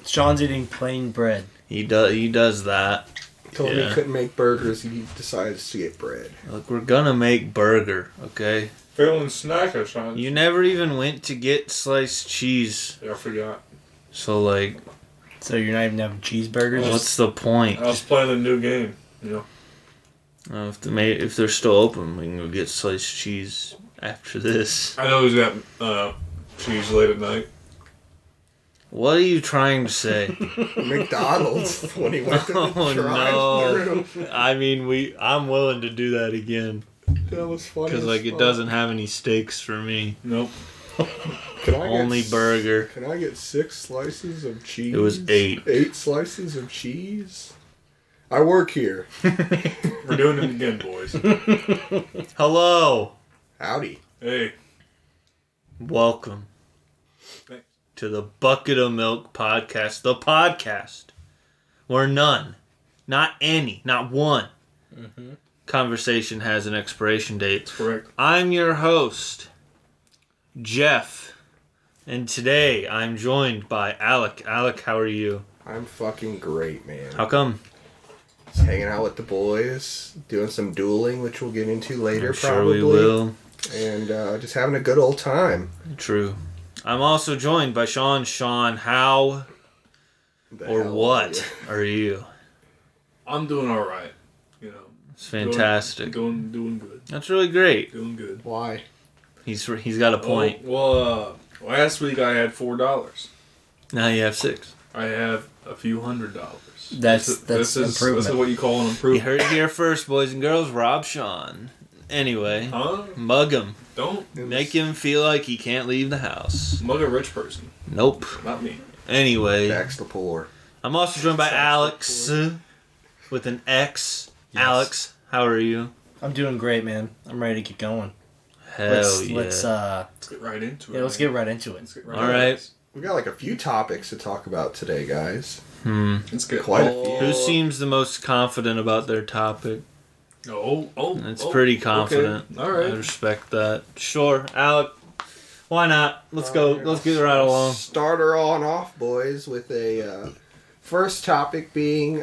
Sean's eating plain bread. He does that. Told me he couldn't make burgers. He decided to get bread. Look, we're gonna make burger, okay? Feeling snacker, Sean. You never even went to get sliced cheese. Yeah, I forgot. So, like... So you're not even having cheeseburgers? What's the point? I was playing a new game, you know. If they're still open, we can go get sliced cheese after this. I know he's got cheese late at night. What are you trying to say? McDonald's when he went to the drive-thru. No. I mean, I'm willing to do that again. That was funny. Because, like, it doesn't have any steaks for me. Nope. Only burger. Can I get 6 slices of cheese? It was 8. 8 slices of cheese? I work here. We're doing it again, boys. Hello. Howdy. Hey. Welcome. Thanks. To the Bucket of Milk podcast. The podcast where none, not any, not one conversation has an expiration date. That's correct. I'm your host, Jeff. And today I'm joined by Alec. Alec, how are you? I'm fucking great, man. How come? Just hanging out with the boys, doing some dueling, which we'll get into later, I'm sure probably. we will. And just having a good old time. True. I'm also joined by Sean. Sean, how or what are you? I'm doing all right. You know. It's fantastic. Doing good. That's really great. Doing good. Why? He's got a point. Last week I had $4. Now you have 6. I have a few $100. That's This improvement. is what you call an You improvement. heard it here first, boys and girls. Rob Sean. Anyway, mug him. Don't Make him feel like he can't leave the house. mug a rich person. Nope. Not me. Anyway, Tax the poor. I'm also joined by Alex with an X. Yes. Alex, how are you? I'm doing great, man. I'm ready to get going. Hell Let's get right into it. let's get right into it. All right. We got like a few topics to talk about today, guys. Let's get Quite a few. Who seems the most confident about their topic? It's Pretty confident. Okay. All right. I respect that. Sure, Alec. Why not? Let's go. Let's get right along. Start her on off, boys, with a first topic being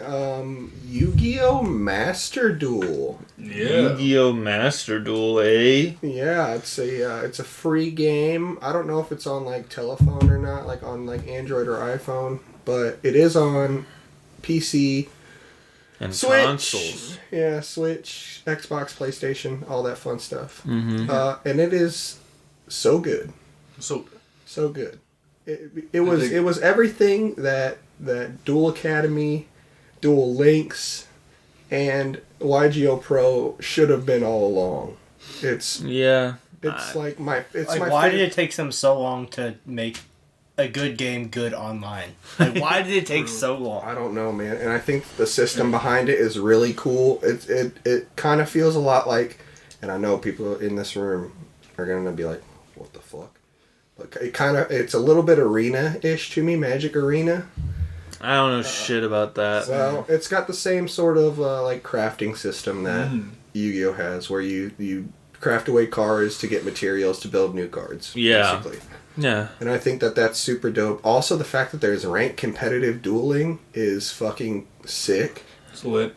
Yu-Gi-Oh! Master Duel. Yeah. Yu-Gi-Oh! Master Duel, eh? Yeah, it's a free game. I don't know if it's on like telephone or not, like on like Android or iPhone, but it is on PC. And Switch. consoles. Yeah, Switch, Xbox, PlayStation, all that fun stuff. Mm-hmm. And it is so good. So good. It was everything that Duel Academy, Duel Links, and YGO Pro should have been all along. It's Yeah. like my Why did it take them so long to make a good game good online? Like, why did it take so long? I don't know, man. And I think the system behind it is really cool. It kind of feels a lot like, and I know people in this room are gonna be like, what the fuck? But it's a little bit arena-ish to me, Magic Arena. I don't know shit about that. So it's got the same sort of like crafting system that Yu-Gi-Oh has, where you craft away cards to get materials to build new cards. Yeah. Basically. Yeah. And I think that's super dope. Also, the fact that there's ranked competitive dueling is fucking sick. it's lit,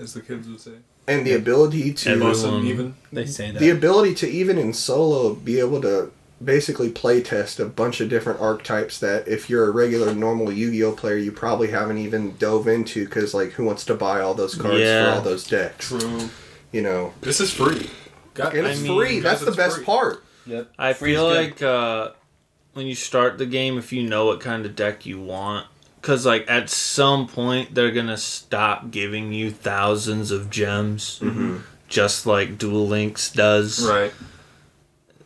as the kids would say. And the ability to Even. They say that. the ability to even in solo be able to basically play test a bunch of different archetypes that if you're a regular normal Yu-Gi-Oh player you probably haven't even dove into, because like who wants to buy all those cards for all those decks? True. You know. This is free. And it's free. That's the best part. Yep. I feel like when you start the game, if you know what kind of deck you want, because like at some point they're gonna stop giving you thousands of gems, just like Duel Links does. Right.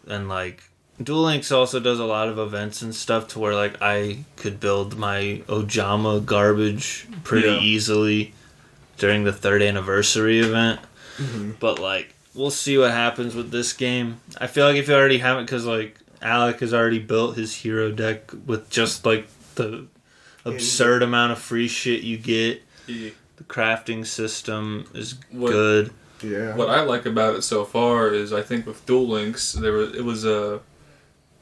And like Duel Links also does a lot of events and stuff to where like I could build my Ojama garbage pretty easily during the 3rd anniversary event. But like we'll see what happens with this game. I feel like if you already have it, because like Alec has already built his hero deck with just like the absurd amount of free shit you get. Yeah. The crafting system is good. Yeah. What I like about it so far is I think with Duel Links it was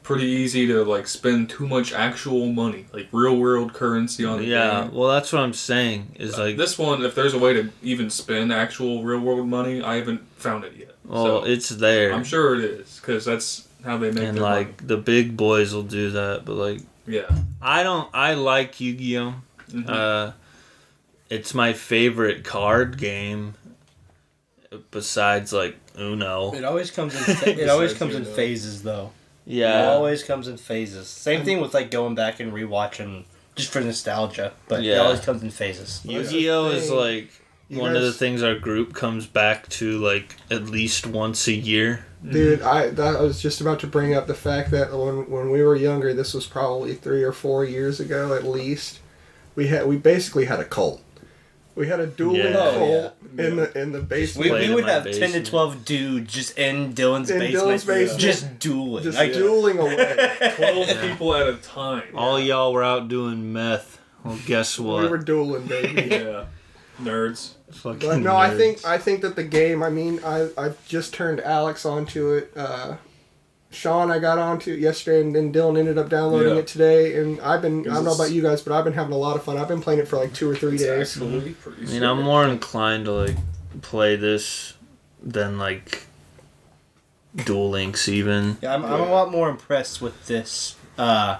pretty easy to like spend too much actual money, like real world currency on the game. Well, that's what I'm saying. Is like this one, if there's a way to even spend actual real world money, I haven't found it yet. Well, so it's there. I'm sure it is because that's how they make and their like money. the big boys will do that, but like Yeah, I like Yu-Gi-Oh. Mhm. It's my favorite card game. Besides like Uno. It always comes in. It always comes in phases, though. Yeah. It always comes in phases. Same thing with like going back and rewatching just for nostalgia, but it Yeah. always comes in phases. Yu-Gi-Oh is like You one of the guys- things our group comes back to like at least once a year. Dude, I was just about to bring up the fact that when we were younger, this was probably 3 or 4 years ago at least. We basically had a cult. We had a dueling Yeah. cult Oh, in the We, basement. Played we in would my have 10 to basement. 12 dudes just in Dylan's In basement, Dylan's basement. just dueling. Just Like, dueling away. 12 people at a time. All y'all were out doing meth. Well, guess what? We were dueling, baby. Yeah, nerds. Fucking But no, nerds. I think that the game. I mean, I've just turned Alex onto it. Sean, I got onto it yesterday, and then Dylan ended up downloading Yeah. it today. And I don't know It's- about you guys, but I've been having a lot of fun. I've been playing it for like 2 or 3 days. Actually, pretty I mean, I'm more inclined to like play this than like Duel Links even. Yeah, I'm a lot more impressed with this. The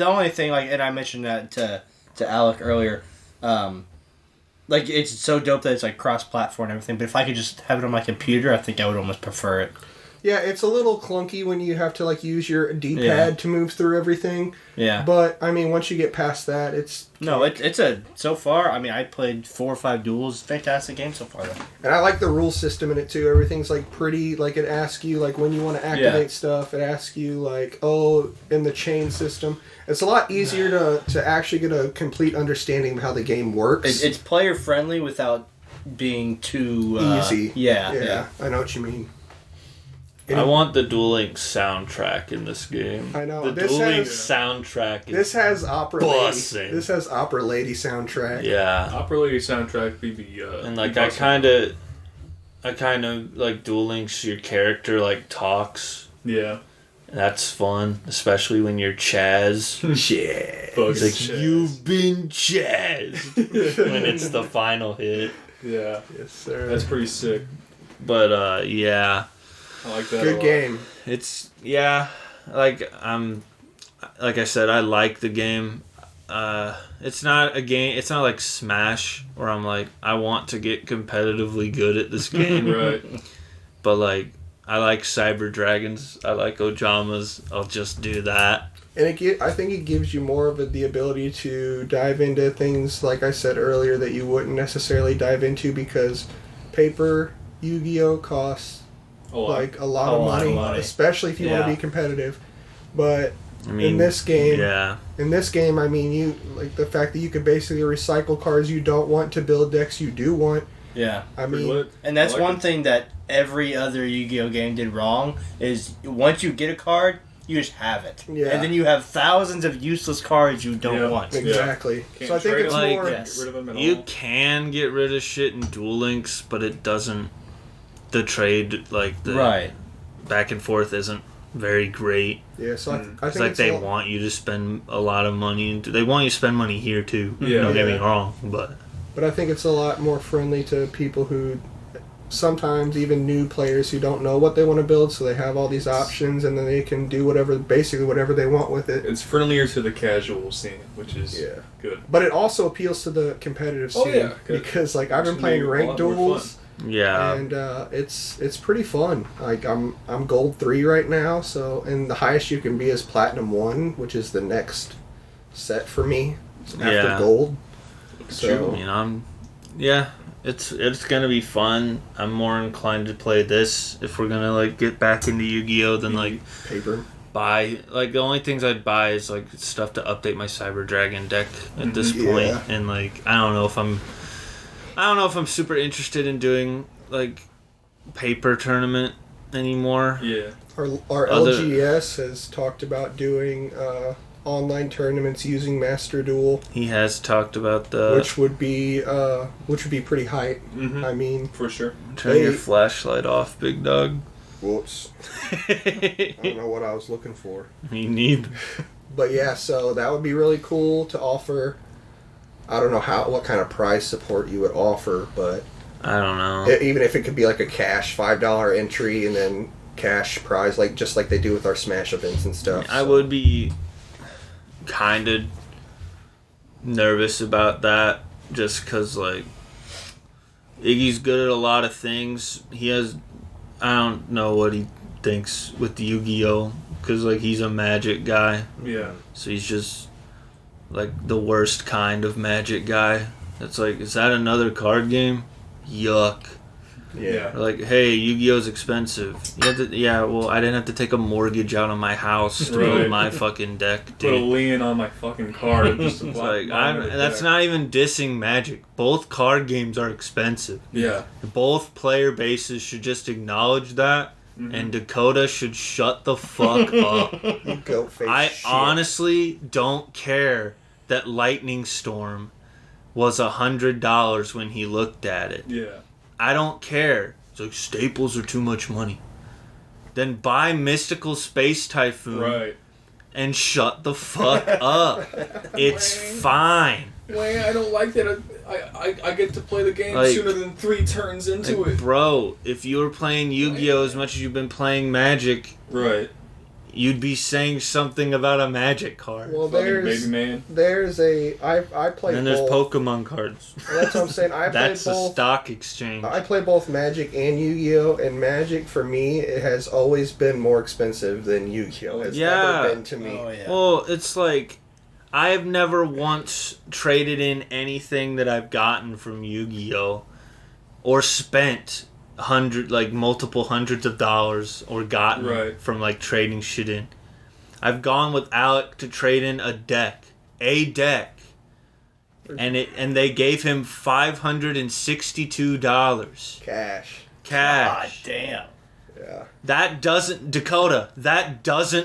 only thing, like, and I mentioned that to Alec earlier, like, it's so dope that it's like cross-platform and everything. But if I could just have it on my computer, I think I would almost prefer it. Yeah, it's a little clunky when you have to like use your D-pad Yeah. to move through everything. Yeah. But I mean, once you get past that, it's No, it's a so far. I mean, I played 4 or 5 duels. Fantastic game so far, though. and I like the rule system in it too. Everything's like pretty. Like it asks you like when you want to activate stuff. It asks you like in the chain system. It's a lot easier to actually get a complete understanding of how the game works. It's player friendly without being too Easy. Yeah. I know what you mean. I want the Duel Links soundtrack in this game. I know. The This Duel has- Links soundtrack is This has Opera Lady. Bussin'. This has Opera Lady soundtrack. yeah. Opera Lady soundtrack be the And like be I bussin'. kind of like Duel Links. Your character like talks. Yeah. That's fun, especially when you're Chaz. Shit. He's like, "You've been Chaz," when it's the final hit. Yeah. Yes, sir. That's pretty sick. But yeah, I like that. a Good lot. game. it's like I said, I like the game. It's not a game. It's not like Smash where I'm like, I want to get competitively good at this game. Right. But like, I like Cyber Dragons. I like Ojamas. I'll just do that. And I think it gives you more of the ability to dive into things, like I said earlier, that you wouldn't necessarily dive into because paper Yu-Gi-Oh costs like a lot of money, especially if you want to Yeah. be competitive. But I mean, in this game, yeah, I mean, you like the fact that you could basically recycle cards you don't want to build decks you do want. Yeah. I Pretty mean, lit. And that's I like one it. thing that every other Yu-Gi-Oh game did wrong is once you get a card, you just have it. Yeah. And then you have thousands of useless cards you don't Yeah. want. exactly. Can't So I think trade it's them, Like, more. yes. Get rid of them at you all. can get rid of shit in Duel Links, but it doesn't. The trade, like the Right. back and forth, isn't very great. Yeah, so I It's think like it's they a lot- want you to spend a lot of money. They want you to spend money here too. Yeah. Don't get me Yeah. wrong, but But I think it's a lot more friendly to people who sometimes even new players who don't know what they want to build, so they have all these options and then they can do basically whatever they want with it. It's friendlier to the casual scene, which is Yeah. good. But it also appeals to the competitive Oh, scene yeah, good. because like I've been Which playing made it a ranked lot more duels yeah, and it's pretty fun. Like I'm gold 3 right now, so and the highest you can be is platinum 1, which is the next set for me after Yeah. gold. I So mean, it's gonna be fun. I'm more inclined to play this if we're gonna like get back into Yu-Gi-Oh than like paper. buy. Like the only things I'd buy is like stuff to update my Cyber Dragon deck at this Yeah. point. And like I don't know if I'm super interested in doing like paper tournament anymore. Yeah. Our Other- LGS has talked about doing online tournaments using Master Duel, He has talked about the which would be pretty hype. Mm-hmm. I mean, For sure. turn your they- flashlight off, big dog. Whoops. I don't know what I was looking for. Me neither. But yeah, so that would be really cool to offer. I don't know what kind of prize support you would offer, but I don't know. even if it could be like a cash $5 entry and then cash prize, like just like they do with our Smash events and stuff. I would be kind of nervous about that, just because like Iggy's good at a lot of things. He has, I don't know what he thinks with the Yu-Gi-Oh, because like he's a Magic guy. Yeah. So he's just like the worst kind of Magic guy. It's like, is that another card game? Yuck. Yeah. Or like, hey, Yu-Gi-Oh's expensive. You have to, yeah, well, I didn't have to take a mortgage out on my house to build my fucking deck, dude. Put a lien on my fucking card. Just to It's like, that's not even dissing Magic. Both card games are expensive. Yeah. Both player bases should just acknowledge that, and Dakota should shut the fuck up. Goat face I shit. honestly don't care that Lightning Storm was $100 when he looked at it. Yeah. I don't care. It's like, staples are too much money. Then buy Mystical Space Typhoon Right. and shut the fuck up. It's fine. Wayne, I don't like that. I get to play the game Like- sooner than 3 turns into Like, it. bro, if you were playing Yu-Gi-Oh as much as you've been playing Magic, Right. you'd be saying something about a Magic card. Well, Fucking baby man. I play And there's both. Pokemon cards. Well, that's what I'm saying. I play That's a both. stock exchange. I play both Magic and Yu-Gi-Oh! And Magic, for me, it has always been more expensive than Yu-Gi-Oh! It's Yeah. ever been to me. Oh, yeah. Well, it's like, I have never once traded in anything that I've gotten from Yu-Gi-Oh! Or spent multiple hundreds of dollars or gotten Right. from like trading shit in. I've gone with Alec to trade in a deck, and they gave him $562 Cash. God cash. damn. Yeah. That doesn't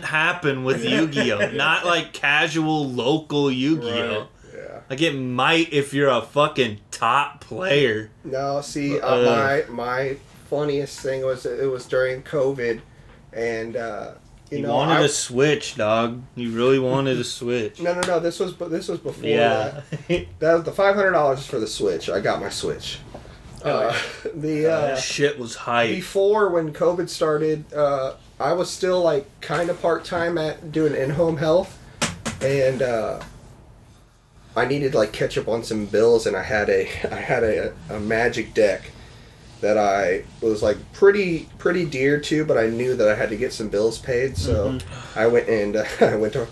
happen with Yu-Gi-Oh. Not like casual local Yu-Gi-Oh. Right. Yeah. Like it might if you're a fucking top player. No, see, my funniest thing was it was during COVID, and You wanted a Switch, dog. You really wanted a Switch. No. This was before Yeah. that was the $500 for the Switch. I got my Switch. That shit was hype. Before when COVID started, I was still like kind of part time at doing in-home health, and I needed to like catch up on some bills, and I had a Magic deck that I was like pretty dear to, but I knew that I had to get some bills paid, so I went to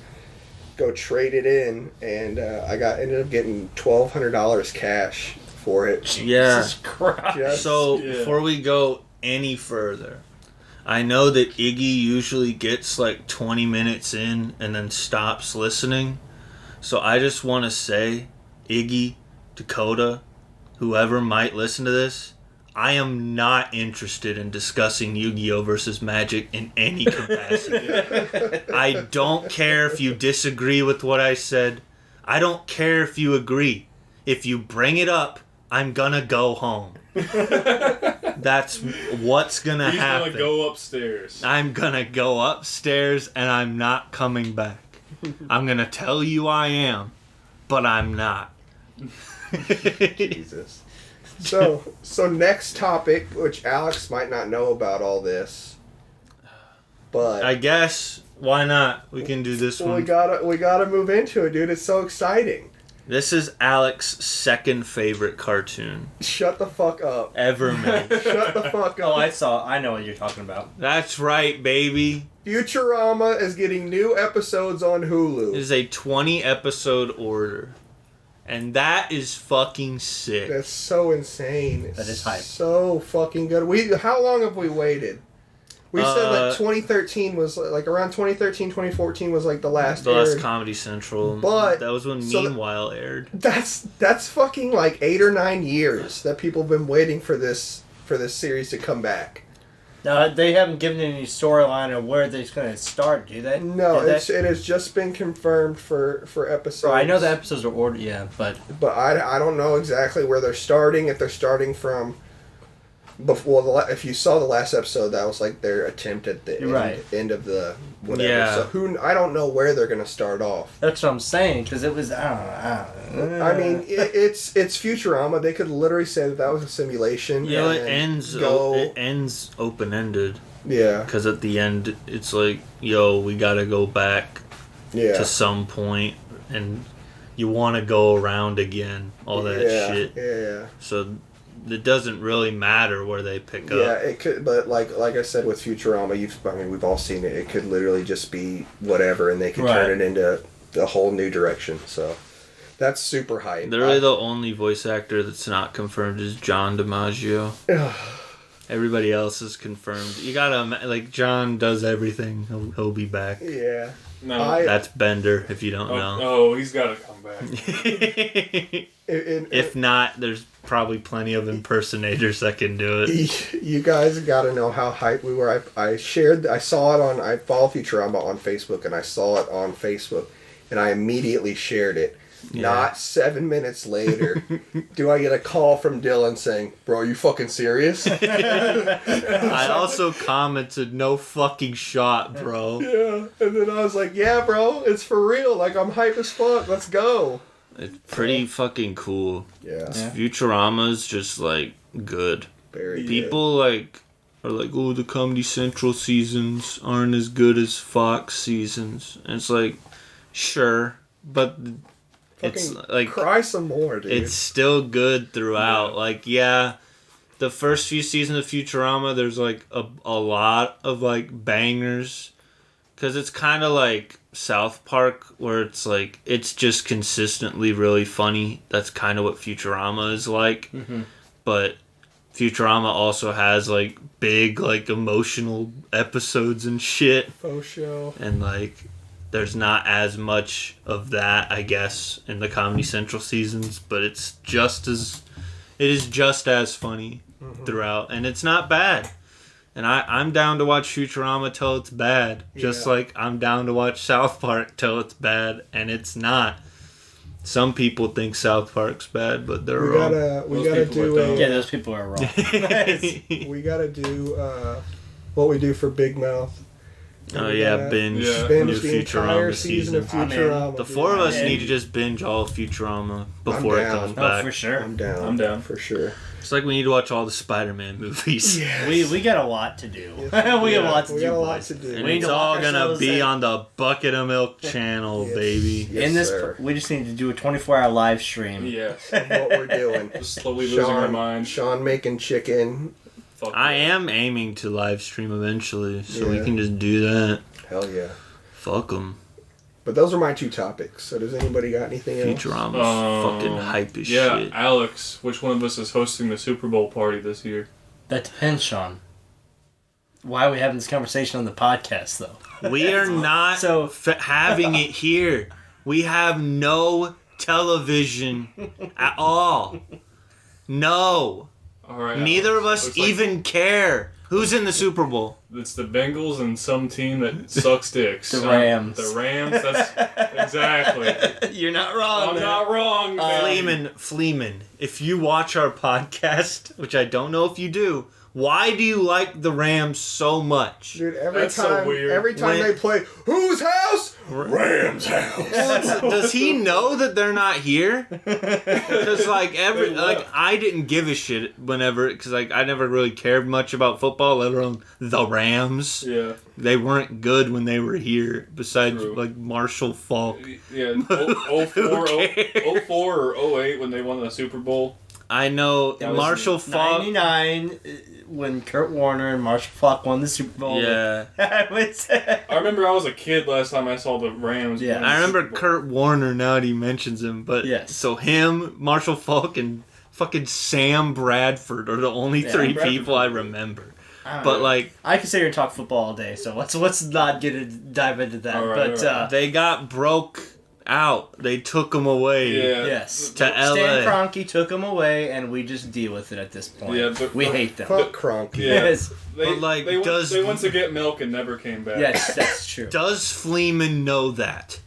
go trade it in, and ended up getting $1,200 cash for it. Yeah. Jesus Christ. So, Yeah. before we go any further, I know that Iggy usually gets like 20 minutes in and then stops listening. So, I just want to say, Iggy, Dakota, whoever might listen to this, I am not interested in discussing Yu-Gi-Oh! Versus Magic in any capacity. I don't care if you disagree with what I said. I don't care if you agree. If you bring it up, I'm gonna go home. That's what's gonna He's happen. gonna go upstairs. I'm gonna go upstairs and I'm not coming back. I'm gonna tell you I am, but I'm not. Jesus. So next topic, which Alex might not know about all this, but I guess, why not? We can do this we one. gotta move into it, dude. It's so exciting. This is Alex's second favorite cartoon Shut the fuck up. ever made. Shut the fuck Oh, up. I know what you're talking about. That's right, baby. Futurama is getting new episodes on It Hulu. is a 20 episode order. And that is fucking sick. That's so insane. That is hype. So fucking good. How long have we waited? We said like 2013 was like around 2013, 2014 was like the last. The last aired. Comedy Central. But- that was when so Meanwhile aired. That's fucking like 8 or 9 years that people have been waiting for this series to come back. Now, they haven't given any storyline of where they're going to start, do they? No, Did it has just been confirmed for episodes. Bro, I know the episodes are ordered, yeah, but but I don't know exactly where they're starting. If they're starting from before if you saw the last episode, that was like their attempt at the end of the whatever. Yeah. So I don't know where they're gonna start off. That's what I'm saying, because it was I don't know. I mean, it's Futurama. They could literally say that was a simulation. Yeah, and it ends open ended. Yeah. Because at the end, it's like, yo, we gotta go back to some point, and you want to go around again, all that shit. Yeah. So it doesn't really matter where they pick up. Yeah, it could, but like I said with Futurama, we've all seen it. It could literally just be whatever, and they could turn it into a whole new direction. So that's super hype. Literally, the only voice actor that's not confirmed is John DiMaggio. Everybody else is confirmed. You gotta like John does everything. He'll be back. Yeah. No, that's Bender. If you don't know. Oh, he's got to come back. If not, there's probably plenty of impersonators that can do it. You guys got to know how hyped we were. I follow Futurama on Facebook, and I saw it on Facebook, and I immediately shared it. Yeah. Not 7 minutes later, do I get a call from Dylan saying, "Bro, are you fucking serious?" I also commented, "No fucking shot, bro." Yeah, and then I was like, "Yeah, bro, it's for real. Like, I'm hype as fuck. Let's go." It's pretty fucking cool. Yeah. Futurama's just like good. Very People like are like, "Oh, the Comedy Central seasons aren't as good as Fox seasons," and it's like, sure, but. It's like cry some more, dude. It's still good throughout. Yeah. Like, yeah, the first few seasons of Futurama, there's like a lot of like bangers, because it's kind of like South Park, where it's like it's just consistently really funny. That's kind of what Futurama is like. Mm-hmm. But Futurama also has like big like emotional episodes and shit. Faux show. And like. There's not as much of that, I guess, in the Comedy Central seasons, but it is just as funny throughout, and it's not bad. And I'm down to watch Futurama till it's bad, just like I'm down to watch South Park till it's bad, and it's not. Some people think South Park's bad, but they're wrong. Those people are wrong. We gotta do what we do for Big Mouth. Oh yeah, binge the entire season of Futurama. The four of us need to just binge all of Futurama before it comes back. Oh, for sure. I'm down for sure. It's like we need to watch all the Spider-Man movies. Yes. We got a lot to do. We got a lot to do. And it's all gonna be on the Bucket of Milk channel, baby. Yes, we just need to do a 24-hour live stream. Yes. What we're doing. Just slowly losing our mind. Sean making chicken. I am aiming to live stream eventually, so we can just do that. Hell yeah. Fuck them. But those are my two topics. So does anybody got anything else? Futurama's fucking hype as shit. Yeah, Alex, which one of us is hosting the Super Bowl party this year? That depends, Sean. Why are we having this conversation on the podcast, though? We are not having it here. We have no television at all. No. All right. Neither of us even care. Who's in the Super Bowl? It's the Bengals and some team that sucks dicks. The Rams. The Rams, that's exactly. You're not wrong. I'm not wrong, man. Fleeman, if you watch our podcast, which I don't know if you do, why do you like the Rams so much? Dude, That's so weird. Every time they play, whose house? Rams' house. Does he know that they're not here? Because I didn't give a shit whenever, because I never really cared much about football, let alone the Rams. Yeah. They weren't good when they were here, besides like Marshall Faulk. Yeah, 04 or 08 when they won the Super Bowl. I know Marshall Faulk. 99 when Kurt Warner and Marshall Faulk won the Super Bowl. Yeah. I remember I was a kid last time I saw the Rams. Yeah. I remember Kurt Warner now that he mentions him, but so him, Marshall Faulk, and fucking Sam Bradford are the only three people I remember. But like, I can sit here and talk football all day, so let's not dive into that. Right. They got broke out. They took him away. Yeah. Yes. To LA. Stan Kroenke took them away, and we just deal with it at this point. Yeah, we hate them. Fuck Kroenke. Yeah. Yes. They went to get milk and never came back. Yes, that's true. Does Fleeman know that?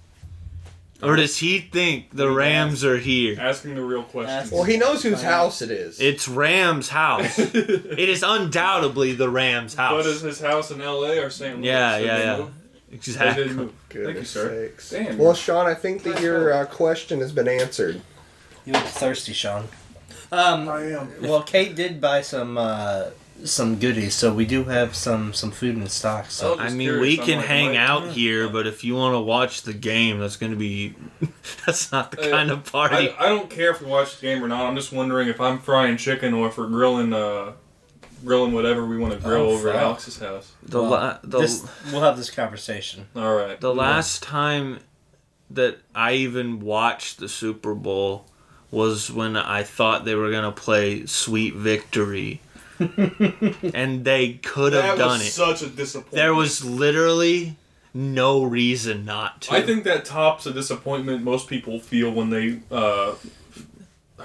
Or does he think the Rams are here? Asking the real questions. Well, he knows whose house it is. It's Rams' house. It is undoubtedly the Rams' house. But is his house in L.A. or St. Louis? Yeah, So yeah, they yeah. moved? Exactly. They did move. Goodness Thank you, sir. sakes. Damn. Well, Sean, I think that your question has been answered. You look thirsty, Sean. I am. Well, Kate did buy some goodies, so we do have some food in stock. So I mean, we can hang out here, but if you want to watch the game, that's going to be... that's not the kind of party. I don't care if we watch the game or not. I'm just wondering if I'm frying chicken or if we're grilling whatever we want to grill over at Alex's house. We'll we'll have this conversation. All right. The last time that I even watched the Super Bowl was when I thought they were going to play Sweet Victory. And they could have done it. That was such a disappointment. There was literally no reason not to. I think that tops a disappointment most people feel when they heard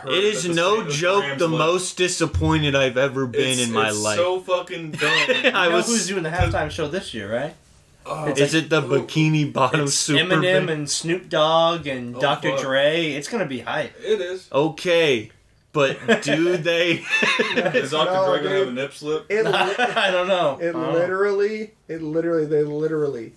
it is that the no St. Louis joke Rams the left. most disappointed I've ever been in my life. It's so fucking dumb. I You know was. who's doing the halftime show this year, right? Is it the Bikini Bottom It's Super Eminem Band? and Snoop Dogg and Oh, Dr. fuck. Dre. It's gonna be hype. It is. Okay, but do they? Is Dr. No, Dre gonna have a dude. nip slip? It I don't know. They literally They literally.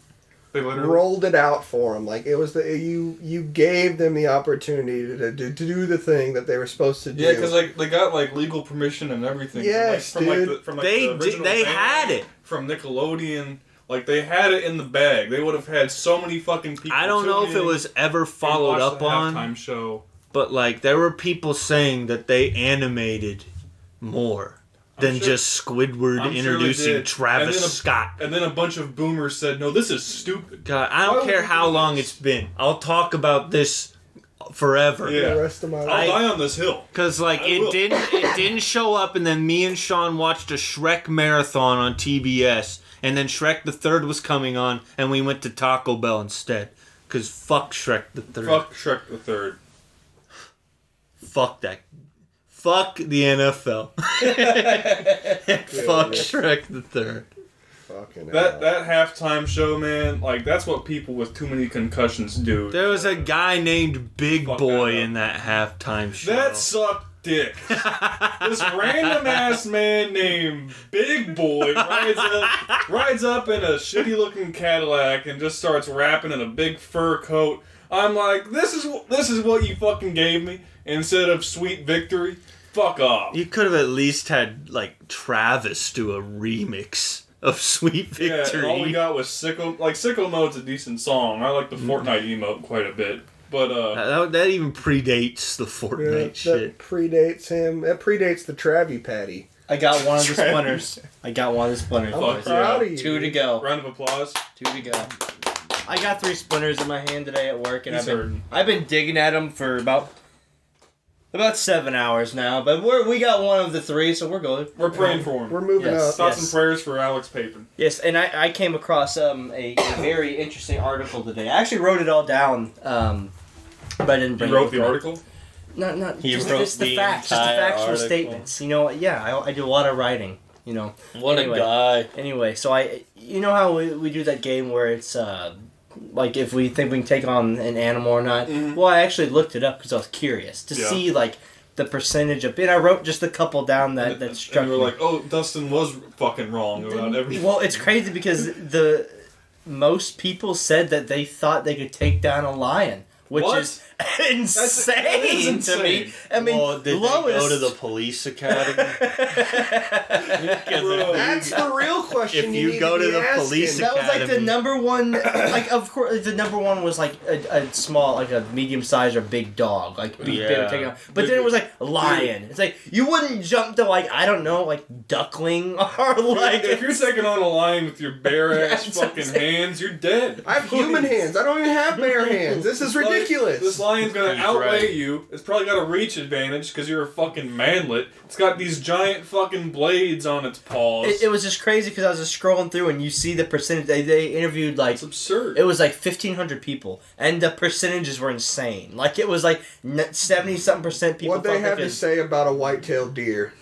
rolled it out for him. Like it was you gave them the opportunity to do the thing that they were supposed to do. Yeah, because like they got like legal permission and everything. Yes, from, like, dude. from, like, They the original they band, had it. from Nickelodeon. Like they had it in the bag. They would have had so many fucking people. I don't know if it was ever followed up on, halftime show. but like there were people saying that they animated more than sure- just Squidward I'm sure they introducing did. Travis And then Scott. And then a bunch of boomers said, "No, this is stupid." God, I Why don't would care we how do long this? it's been. I'll talk about this forever. Yeah. the rest of my I'll life. die on this hill. Cause like I will. it didn't show up, and then me and Sean watched a Shrek marathon on TBS, and then Shrek the Third was coming on, and we went to Taco Bell instead. Cause fuck Shrek the Third. Fuck Shrek the Third. Fuck that. Fuck the NFL. Fuck Shrek the Third. Fucking That hell. halftime show, man. Like that's what people with too many concussions do. There was a guy named Big Fuck Boy that up. in that halftime show. That sucked dick. This random ass man named Big Boy rides up in a shitty looking Cadillac and just starts rapping in a big fur coat. I'm like, this is what you fucking gave me instead of Sweet Victory. Fuck off. You could have at least had like Travis do a remix of Sweet Yeah, Victory. and all we got was Sicko. Like Sicko Mode's a decent song. I like the Fortnite emote quite a bit. But that even predates the Fortnite that shit. predates him. That predates the Travie Patty. I got one of the splinters. I'm Fuck proud yeah. of you. 2 to go. round of applause. 2 to go. I got 3 splinters in my hand today at work, and He's hurting. I've been digging at them for about 7 hours now. But we got one of the 3, so we're good. We're praying for him. We're moving Yes. up. Thoughts Yes. and prayers for Alex Papin. Yes, and I came across a very interesting article today. I actually wrote it all down, but I didn't bring You it wrote with the me. article? Not He just, wrote just the the facts, just the entire factual article. statements. You know, yeah, I do a lot of writing. You know. What Anyway. a guy. Anyway, so you know how we do that game where it's like if we think we can take on an animal or not. Mhm. Well, I actually looked it up because I was curious to Yeah. see like the percentage of. And I wrote just a couple down that struck and me. you were like, oh, Dustin was fucking wrong about everything. Well, it's crazy because most people said that they thought they could take down a lion, which What? is insane, insane. to me. I mean, Well, did lowest. they go to the police academy? Bro. That's the real question. If you you need go to to be the asking. police That was like the Academy. number one. Like, of course, the number one was like a small, like a medium sized or big dog, like Yeah. taking on. But then it was like lion. It's like you wouldn't jump to like I don't know, like duckling or like. if you're taking on a lion with your bare ass That's what I'm fucking saying. hands, you're dead. I have human hands. I don't even have bare hands. This is ridiculous. This lion's gonna He's outweigh right. you. It's probably got a reach advantage because you're a fucking manlet. It's got these giant fucking blades on its paws. It was just crazy because I was just scrolling through and you see the percentage. They interviewed like It's absurd. it was like 1,500 people and the percentages were insane. Like it was like 70-something% people. What they thought have to could- say about a white-tailed deer?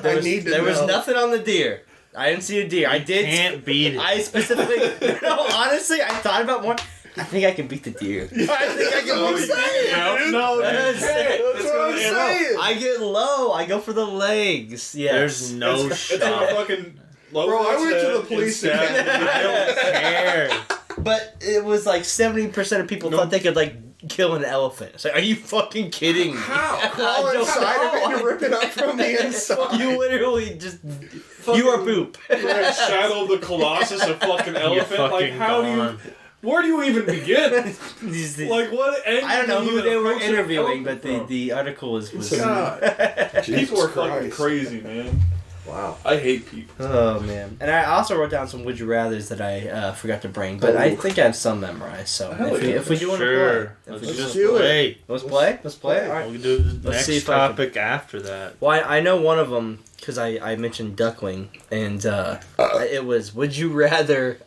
There I was, need to there was know. nothing on the deer. I didn't see a deer. I did. Can't beat it. I specifically, no, honestly, I thought about more. I think I can beat the deer. I think I can Oh, beat yeah. No, That's That's what I'm saying. I get low. I go for the legs. Yeah. There's no It's on a shot. fucking. Bro, I went to the police academy. I don't care. But it was like 70% of people thought they could like kill an elephant. It's like, are you fucking kidding me? How? I Crawl don't inside of it know. and rip it up from the inside. You literally just you are poop. Right, Shadow of the Colossus, a fucking You're elephant. Like, fucking how do you? gone. Where do you even begin? These- Like, what? I don't know who they were approach an interviewing, but elephant the article was God. from? Jesus People are fucking Christ. crazy, man. Wow. I hate people. Oh man! And I also wrote down some would you rather's that I forgot to bring, but I think I have some memorized. So Hell yeah. if we do want to Sure. play, Let's if we just do it. play. let's play. Let's play. All right. We can do the Let's see next if I can- topic after that. Well, I know one of them because I mentioned duckling, and it was would you rather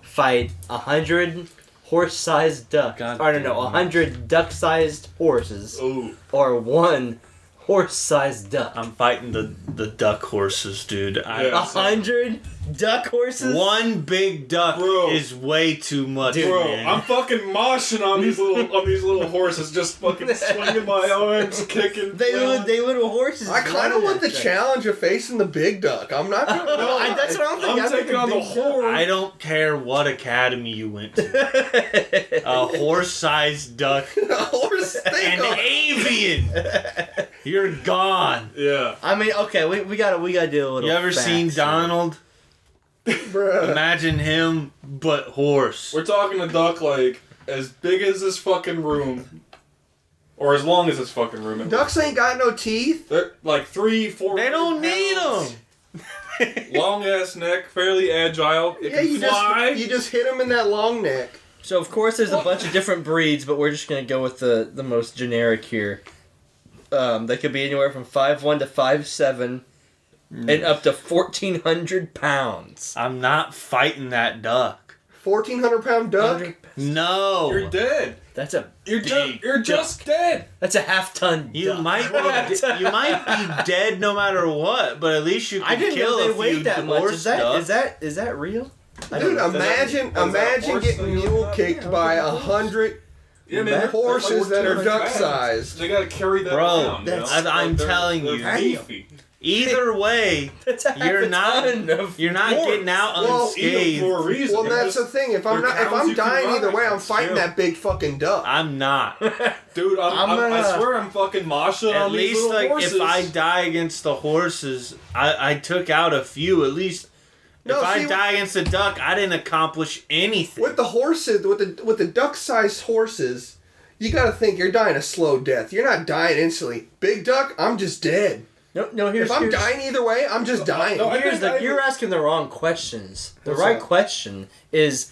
fight 100 horse-sized ducks, God or damn no, it. 100 duck-sized horses, Oh, or one horse-sized duck? I'm fighting the duck horses, dude. Yeah. 100 duck horses? One big duck Bro. is way too much, bro, man. I'm fucking moshing on these little horses, just fucking swinging my arms, kicking. They flailing. little horses. I kind of want the challenge of facing the big duck. I'm not gonna lie. That's what I'm thinking. I'm taking on the horde. I don't care what academy you went to. A horse-sized duck, A horse an think of avian. You're gone. Yeah. I mean, okay, we gotta do a little. You ever facts seen here. Donald? bruh. Imagine him, but horse. We're talking a duck like as big as this fucking room, or as long as this fucking room. Ducks ain't got no teeth. They're like 3-4. They don't need them. Long ass neck, fairly agile. It Yeah, can fly. you just hit him in that long neck. So of course there's a bunch of different breeds, but we're just gonna go with the most generic here. They could be anywhere from 5'1" to 5'7", and up to 1,400 pounds. I'm not fighting that duck. 1,400-pound duck. No. You're dead. That's a You're big just dead. That's a half-ton. You duck. might be dead no matter what, but at least you can I didn't kill know a they few weighed that much. horse Is that ducks. is that real? I Dude, don't know. imagine Is that a horse getting thing? mule kicked by 100 Yeah, man. horses that are they're duck fast. sized. They gotta carry that Bro, around. You know? that's- I'm They're- telling they're you. beefy. Either way, That's a you're not half-a-ton of you're not horse. getting out Well, Eat 'em unscathed. for a reason. Well, They're that's just- the thing. If I'm they're not, if cows I'm you can dying ride. either way, I'm It's fighting true. that big fucking duck. I'm not. Dude, I'm I gonna- swear I'm fucking moshing At on these least little like horses. if I die against the horses, I took out a few. At least No, if I see, die against a duck, I didn't accomplish anything. With the horses, with the duck-sized horses, you got to think you're dying a slow death. You're not dying instantly. Big duck, I'm just dead. No, here's If I'm here's- dying either way, I'm just dying. no, I Here's think you're asking the wrong questions. The What's right that? question is,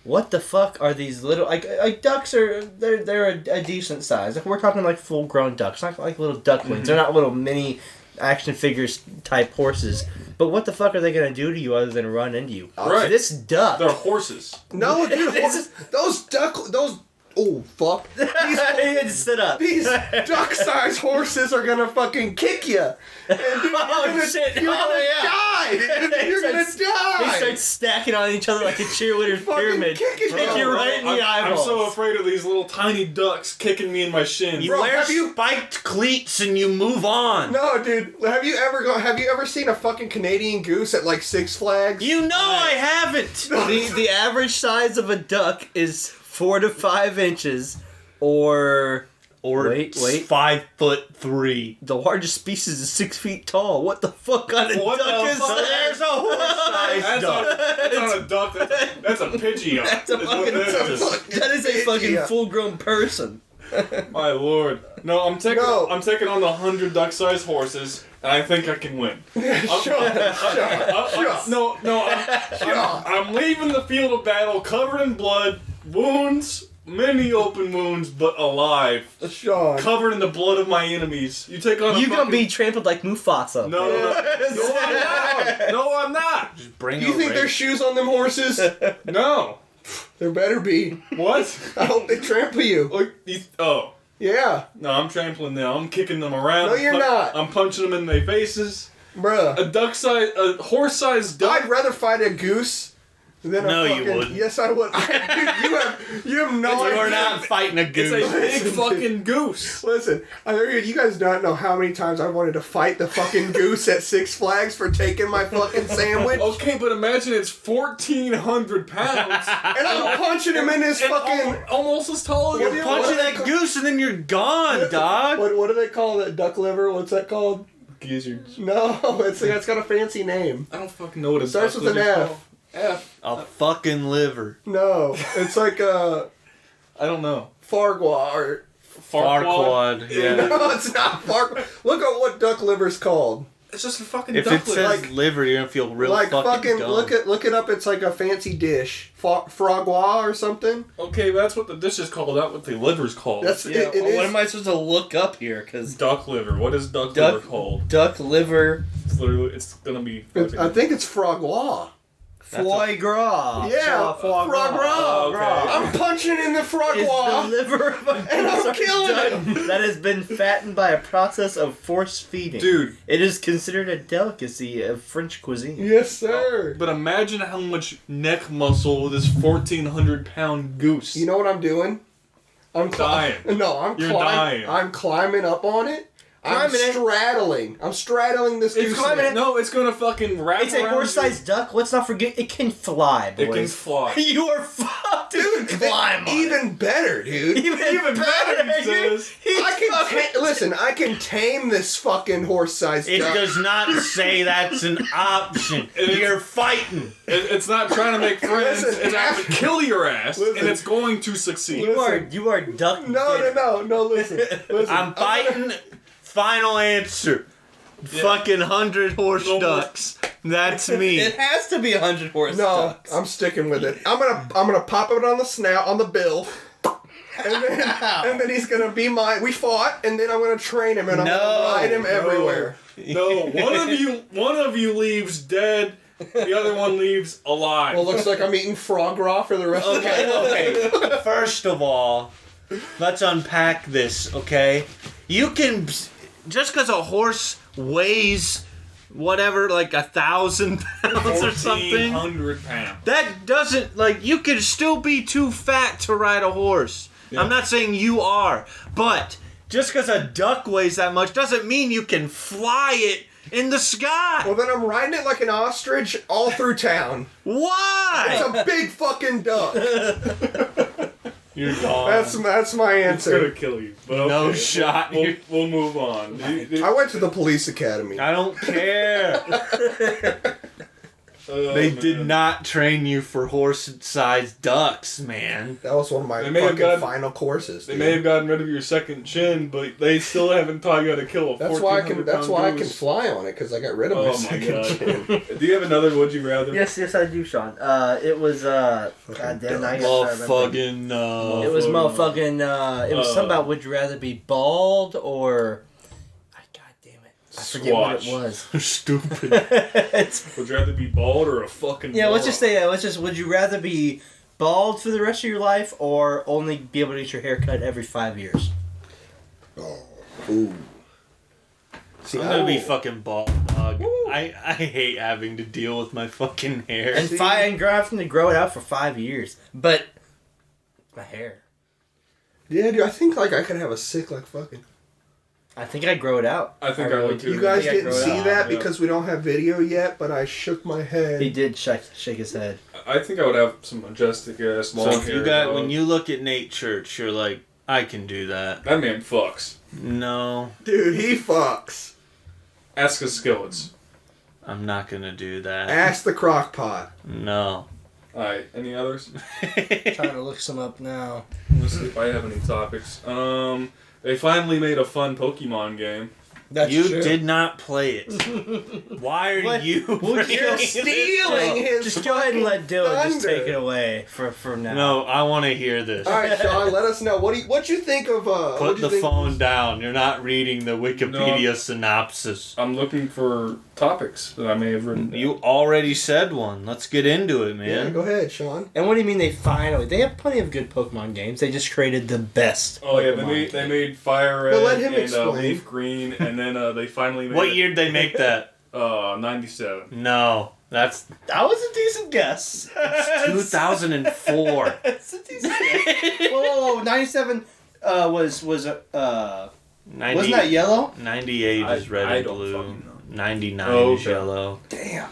what the fuck are these little like ducks are they're a decent size. Like, we're talking like full grown ducks, not like little ducklings. They're not little mini action figures type horses. But what the fuck are they gonna do to you other than run into you? Right. This duck. They're horses. No, dude, This those oh fuck, He had to sit up. these duck-sized horses are gonna fucking kick you, and dude, Oh, you're gonna, shit. you're Oh, gonna yeah. die. They You're gonna start- They die. start stacking on each other like a cheerleader's Fucking pyramid. kicking Kick you. you right in the I'm eyeballs. so afraid of these little tiny ducks kicking me in my shins. You Bro, wear have you- spiked cleats and you move on. No, dude, have you ever seen a fucking Canadian goose at like Six Flags? You know I haven't. The average size of a duck is 4 to 5 inches, or Or Wait. 5'3". the largest species is 6 feet tall. What the fuck kind of What duck the is fuck? that? There's a horse-sized That's duck. not a duck. That's a Pidgeot. That's a Is what fucking- that is. That is a fucking Yeah. full-grown person. My lord. No, I'm taking No. I'm taking on the 100 duck-sized horses, and I think I can win. Shut up. No, I'm leaving the field of battle covered in blood, wounds, many open wounds, but alive. Sean. Covered in the blood of my enemies. You take on a You gonna fucking... be trampled like Mufasa. No, I'm not. No, I'm not. Just bring You a think rake. there's shoes on them horses? No. There better be. What? I hope they trample you. Oh. Yeah, No, I'm trampling them. I'm kicking them around. No, you're not. I'm punching them in their faces. bruh. A horse-sized duck. I'd rather fight a goose Then No, you fucking, wouldn't. Yes, I would. You have no idea. You're not fighting a It's goose. a big fucking goose. Listen, you guys don't know how many times I wanted to fight the fucking goose at Six Flags for taking my fucking sandwich. Okay, but imagine it's 1,400 pounds. And I'm punching him in his and fucking... almost as tall as You're you. Punching that goose and then you're gone, dog. What do they call that duck liver? What's that called? Gizzards. No, it's got a fancy name. I don't fucking know what it Starts with an F. F. A fucking liver. No, it's like a I don't know. farquad or... Farquad. Yeah. No, it's not farquad. Look at what duck liver's called. It's just a fucking If duck it says like- liver, you're gonna feel real Like fucking dumb. look it up. It's like a fancy dish, frogua or something. Okay, that's what the dish is called, not what the liver's called. That's Yeah, it what is. am I supposed to look up here? Because duck liver. What is duck Duck- liver called? duck liver, It's literally, it's gonna be fucking... I think it's frogua. foie gras. Yeah, foie gras. frogua. Okay. I'm punching in the Is the frogua. liver of a And I'm sorry, killing duck that has been fattened by a process of force feeding. Dude. It is considered a delicacy of French cuisine. Yes, sir. But imagine how much neck muscle this 1,400 pound goose. You know what I'm doing? I'm Dying. No, I'm You're climbing. dying. I'm climbing up on it. Climbing it. I'm straddling this it's goose. climbing. neck. No, it's gonna fucking wrap It's a around horse-sized duck. Let's not forget, it can fly, boys. It can fly. You are fucked if Dude, you climb on it. even better, dude. Even better, he says. I can tame this fucking horse-sized It duck. does not say that's an option. You're fighting. It's not trying to make friends. Listen, it's trying to kill your ass, Listen. and it's going to succeed. You are duck. No, listen. I'm fighting. Final answer. Fucking 100 horse ducks. That's me. It has to be 100 horse No, ducks. I'm sticking with it. I'm gonna pop it on the snout, on the bill, and then he's gonna be mine. We fought, and then I'm gonna train him, and I'm gonna ride him everywhere. No, one of you leaves dead. The other one leaves alive. Well, looks like I'm eating frog raw for the rest of the day. Okay. First of all, let's unpack this, okay? You can... Just because a horse weighs whatever, like 1,000 pounds or something, 1,400 pounds. that doesn't, like, you could still be too fat to ride a horse. Yeah. I'm not saying you are, but just because a duck weighs that much doesn't mean you can fly it in the sky. Well, then I'm riding it like an ostrich all through town. Why? It's a big fucking duck. You're gone. That's my It's gonna answer. kill you. But No okay. shot. We'll move on. I went to the police academy. I don't care. They did not train you for horse-sized ducks, man. That was one of my They may have fucking gotten- final courses. They dude. may have gotten rid of your second chin, but they still haven't taught you how to kill a That's why I 1,400 can. That's pound why I can goose. fly on it because I got rid of my Oh my second god. chin. Do you have another would you rather? Yes, I do, Sean. It was, God damn, I guess I remember. Motherfucking, It was motherfucking, it was something about would you rather be bald or... God damn it. I forget what it Squash. was. stupid. It's, Would you rather be bald or a fucking yeah, let's moron? just say, would you rather be bald for the rest of your life or only be able to get your hair cut every 5 years? Ooh. See, I'm gonna be fucking bald, dog. I hate having to deal with my fucking hair. And having to grow it out for 5 years. But my hair. Yeah, dude. I think like I could have a sick like fucking. I think I'd grow it out. I think I would too. You guys think I'd didn't grow it see out, that yeah. because we don't have video yet, but I shook my head. He did shake his head. I think I would have some majestic ass long So if hair. you got dog. when you look at Nate Church, you're like, I can do that. That man fucks. No, Dude, he fucks. Ask his skillets. I'm not gonna do that. Ask the crock pot. No. Alright, any others? Trying to look some up now. Let's see if I have any topics. They finally made a fun Pokemon game. That's You true. did not play it. Why are What? you? Well, bringing you're it stealing up? his Just go ahead and let Dylan just thunder. take it away for now. No, I want to hear this. All right, Sean, let us know. What you think of? Put what'd you the think phone down. You're not reading the Wikipedia synopsis. I'm looking for topics that I may have written down. You already said one. Let's get into it, Yeah, man. go ahead, Sean. And what do you mean they finally? They have plenty of good Pokemon games. They just created the best. Oh yeah, Pokemon they game. made Fire Red Well, let him and explain. Leaf Green, and then they finally made What year did they make that? 97. No, That's That was a decent guess. 2004. It's a decent guess. Whoa, 97 was 90, wasn't that yellow? 98 is red I and don't blue. fucking know. 99 Oh, is okay. yellow. Damn.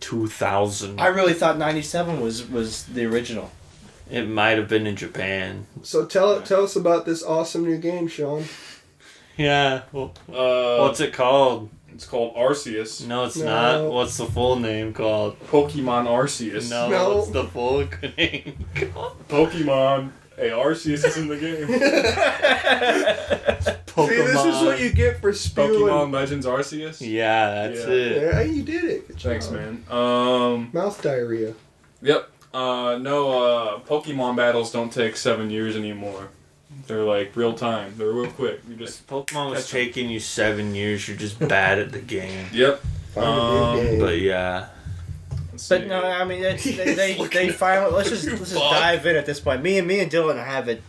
2000. I really thought 97 was the original. It might have been in Japan. So tell us about this awesome new game, Sean. Yeah. Well, Uh, what's it called? It's called Arceus. No, it's No. not. What's the full name called? Pokemon Arceus. No. What's the full name called? Pokemon. Hey, Arceus is in the game. Pokemon. See, this is what you get for spewing. Pokemon Legends Arceus. Yeah, that's Yeah. it. Yeah, you did it. Good Thanks, job. man. Mouth diarrhea. Yep. No, Pokemon battles don't take 7 years anymore. They're like real time. They're real quick. You just. If Pokemon was Catch 'em. taking you 7 years, you're just bad at the game. Yep. Find a new game. But yeah. Let's But see. no, I mean they finally let's just dive in at this point. Me and Dylan have it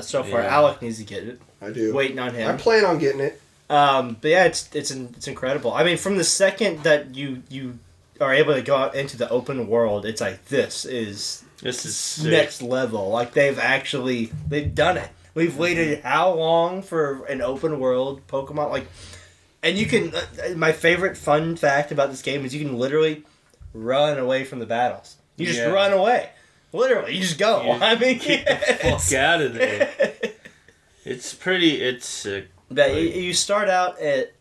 so far. Yeah. Alec needs to get it. I do. Waiting on I him. plan on getting it. But yeah, it's incredible. I mean, from the second that you are able to go out into the open world, it's like this is Sick. next level. Like they've done it. We've waited how long for an open world Pokemon? Like, and you can. My favorite fun fact about this game is you can literally run away from the battles. You just Yeah. run away. Literally, you just go. You I mean, Get the fuck out of there. It's sick. That you start out at,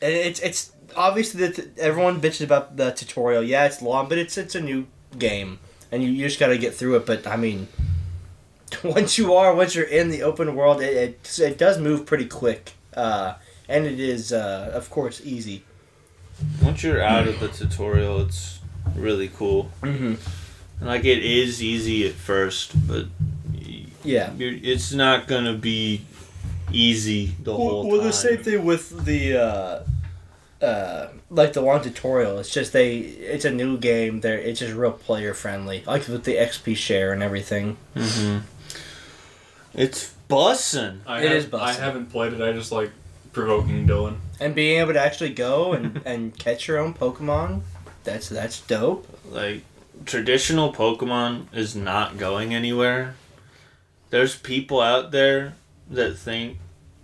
and it's obviously that everyone bitches about the tutorial. Yeah, it's long, but it's a new game, and you just got to get through it. But I mean, once you're in the open world, it does move pretty quick, and it is of course easy. Once you're out of the tutorial, it's really cool. Mm-hmm. Like, it is easy at first, but Yeah. it's not gonna be easy the whole time. Well, the same thing with the like the long tutorial. It's just it's a new game. It's just real player friendly, like with the XP share and everything. Mm-hmm. It's bussin'. It is bussin'. I haven't played it. I just like provoking Dylan. And being able to actually go and catch your own Pokemon, that's dope. Like, traditional Pokemon is not going anywhere. There's people out there that think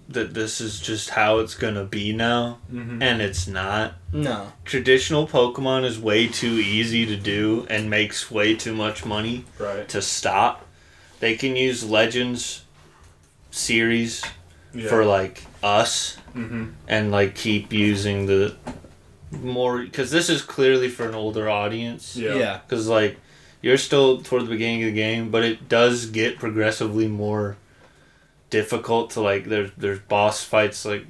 that this is just how it's gonna be now, and it's not. No. Traditional Pokemon is way too easy to do and makes way too much money Right. to stop. They can use Legends series for, like, us, and, like, keep using the more, because this is clearly for an older audience. Yeah. Because, like, you're still toward the beginning of the game, but it does get progressively more difficult to, like, there's boss fights, like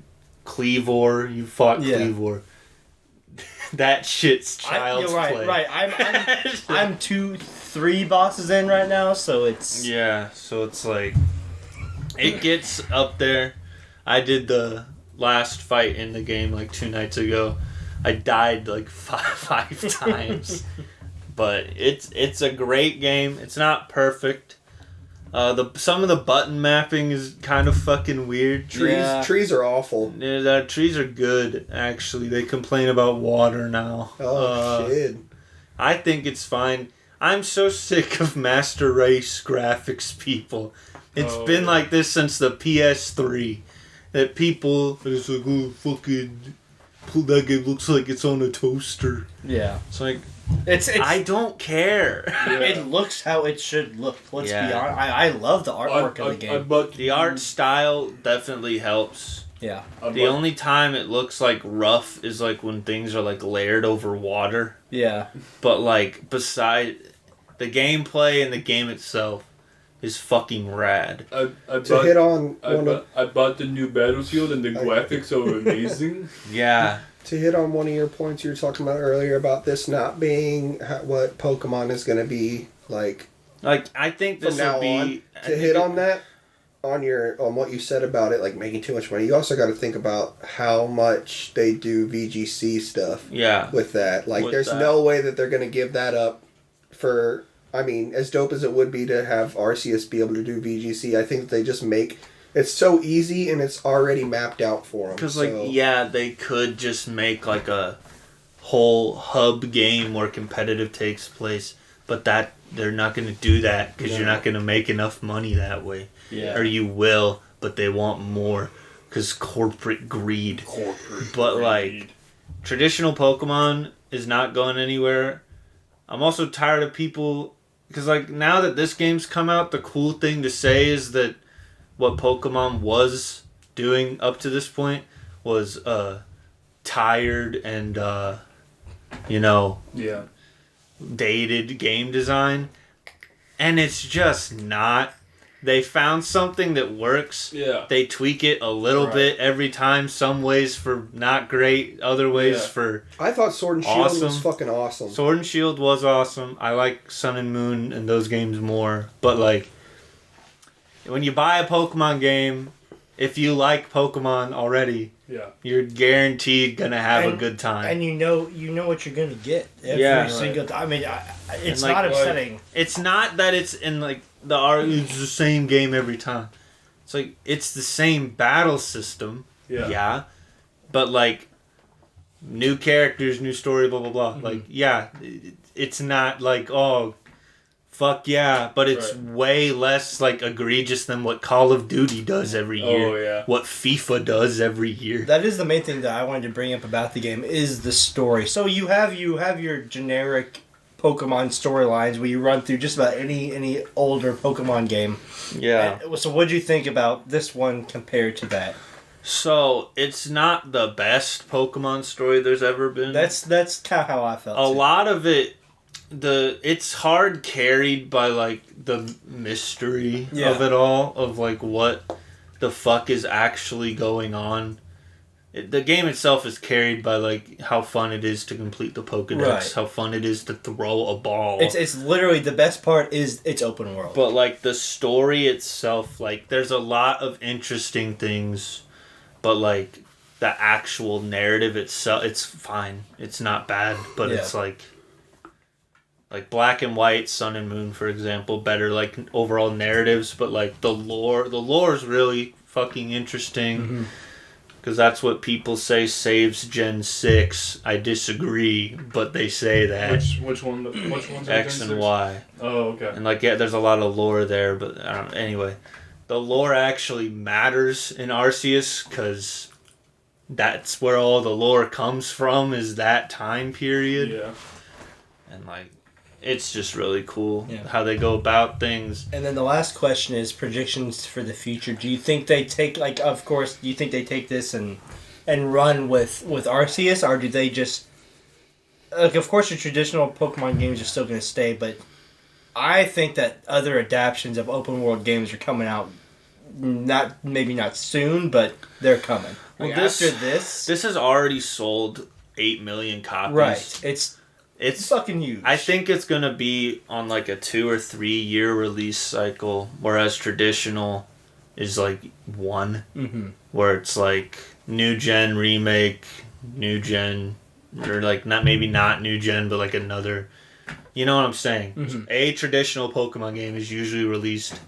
Cleavor. You fought Yeah. Cleavor. That shit's child's play. Right. I'm 2-3 bosses in right now, so it's Yeah, so it's like, it gets up there. I did the last fight in the game like 2 nights ago. I died like five times. But it's a great game. It's not perfect. Some of the button mapping is kind of fucking weird. Trees are awful. Yeah, the trees are good, actually. They complain about water now. Oh, shit. I think it's fine. I'm so sick of Master Race graphics people. It's been like this since the PS3. That people are just like, oh, fucking, that game looks like it's on a toaster. yeah. It's like, It's I don't care. it looks how it should look. Let's Yeah. be honest. I love the artwork of the game. The art style definitely helps. Yeah. The only time it looks like rough is like when things are like layered over water. Yeah. But like beside the gameplay and the game itself is fucking rad. To hit on I bought the new Battlefield and the graphics are amazing. Yeah. To hit on one of your points you were talking about earlier about this not being what Pokemon is going to be like. Like, I think this From now will be on, to hit on that, on what you said about it, like making too much money, you also got to think about how much they do VGC stuff. Yeah. With that, like, With there's that. no way that they're going to give that up for. I mean, as dope as it would be to have Arceus be able to do VGC, I think they just make it's so easy and it's already mapped out for them. Because, like, yeah, they could just make, like, a whole hub game where competitive takes place, but that they're not going to do that because you're not going to make enough money that way. Yeah. Or you will, but they want more because corporate greed. But like traditional Pokemon is not going anywhere. I'm also tired of people because like now that this game's come out, the cool thing to say is that what Pokemon was doing up to this point was tired and dated game design, and it's just not. They found something that works. Yeah. They tweak it a little bit every time. Some ways for not great, other ways for I thought Sword and Shield was fucking awesome. Sword and Shield was awesome. I like Sun and Moon and those games more. But like, when you buy a Pokemon game, if you like Pokemon already, you're guaranteed gonna have a good time. And you know what you're gonna get every single time. I mean, it's not upsetting. It's not that it's in like it's the same game every time. It's like it's the same battle system. Yeah. But like new characters, new story, blah blah blah. Mm-hmm. Like it's not like fuck yeah, but it's way less like egregious than what Call of Duty does every year. Oh yeah. What FIFA does every year. That is the main thing that I wanted to bring up about the game is the story. So you have your generic Pokemon storylines where you run through just about any older Pokemon game. Yeah. So what did you think about this one compared to that? So it's not the best Pokemon story there's ever been. That's kind of how I felt. A lot of it. It's hard carried by like the mystery of it all, of like what the fuck is actually going on. The game itself is carried by like how fun it is to complete the Pokedex, how fun it is to throw a ball. It's literally the best part is it's open world. But like the story itself, like there's a lot of interesting things, but like the actual narrative itself, it's fine. It's not bad, but it's like Black and White, Sun and Moon, for example, better like overall narratives, but like the lore is really fucking interesting because that's what people say saves Gen 6. I disagree, but they say that. Which one's X and Y. Oh, okay. And like there's a lot of lore there, but I don't know. Anyway, the lore actually matters in Arceus because that's where all the lore comes from, is that time period. Yeah. And like it's just really cool how they go about things. And then the last question is predictions for the future. Do you think they take do you think they take this and run with Arceus, or do they just of course the traditional Pokemon games are still going to stay, but I think that other adaptions of open world games are coming out maybe not soon, but they're coming. Well, after this has already sold 8 million copies. Right. It's fucking huge. I think it's going to be on like a 2 or 3 year release cycle, whereas traditional is like 1, where it's like new gen remake, new gen, or like not new gen, but like another. You know what I'm saying? A traditional Pokemon game is usually released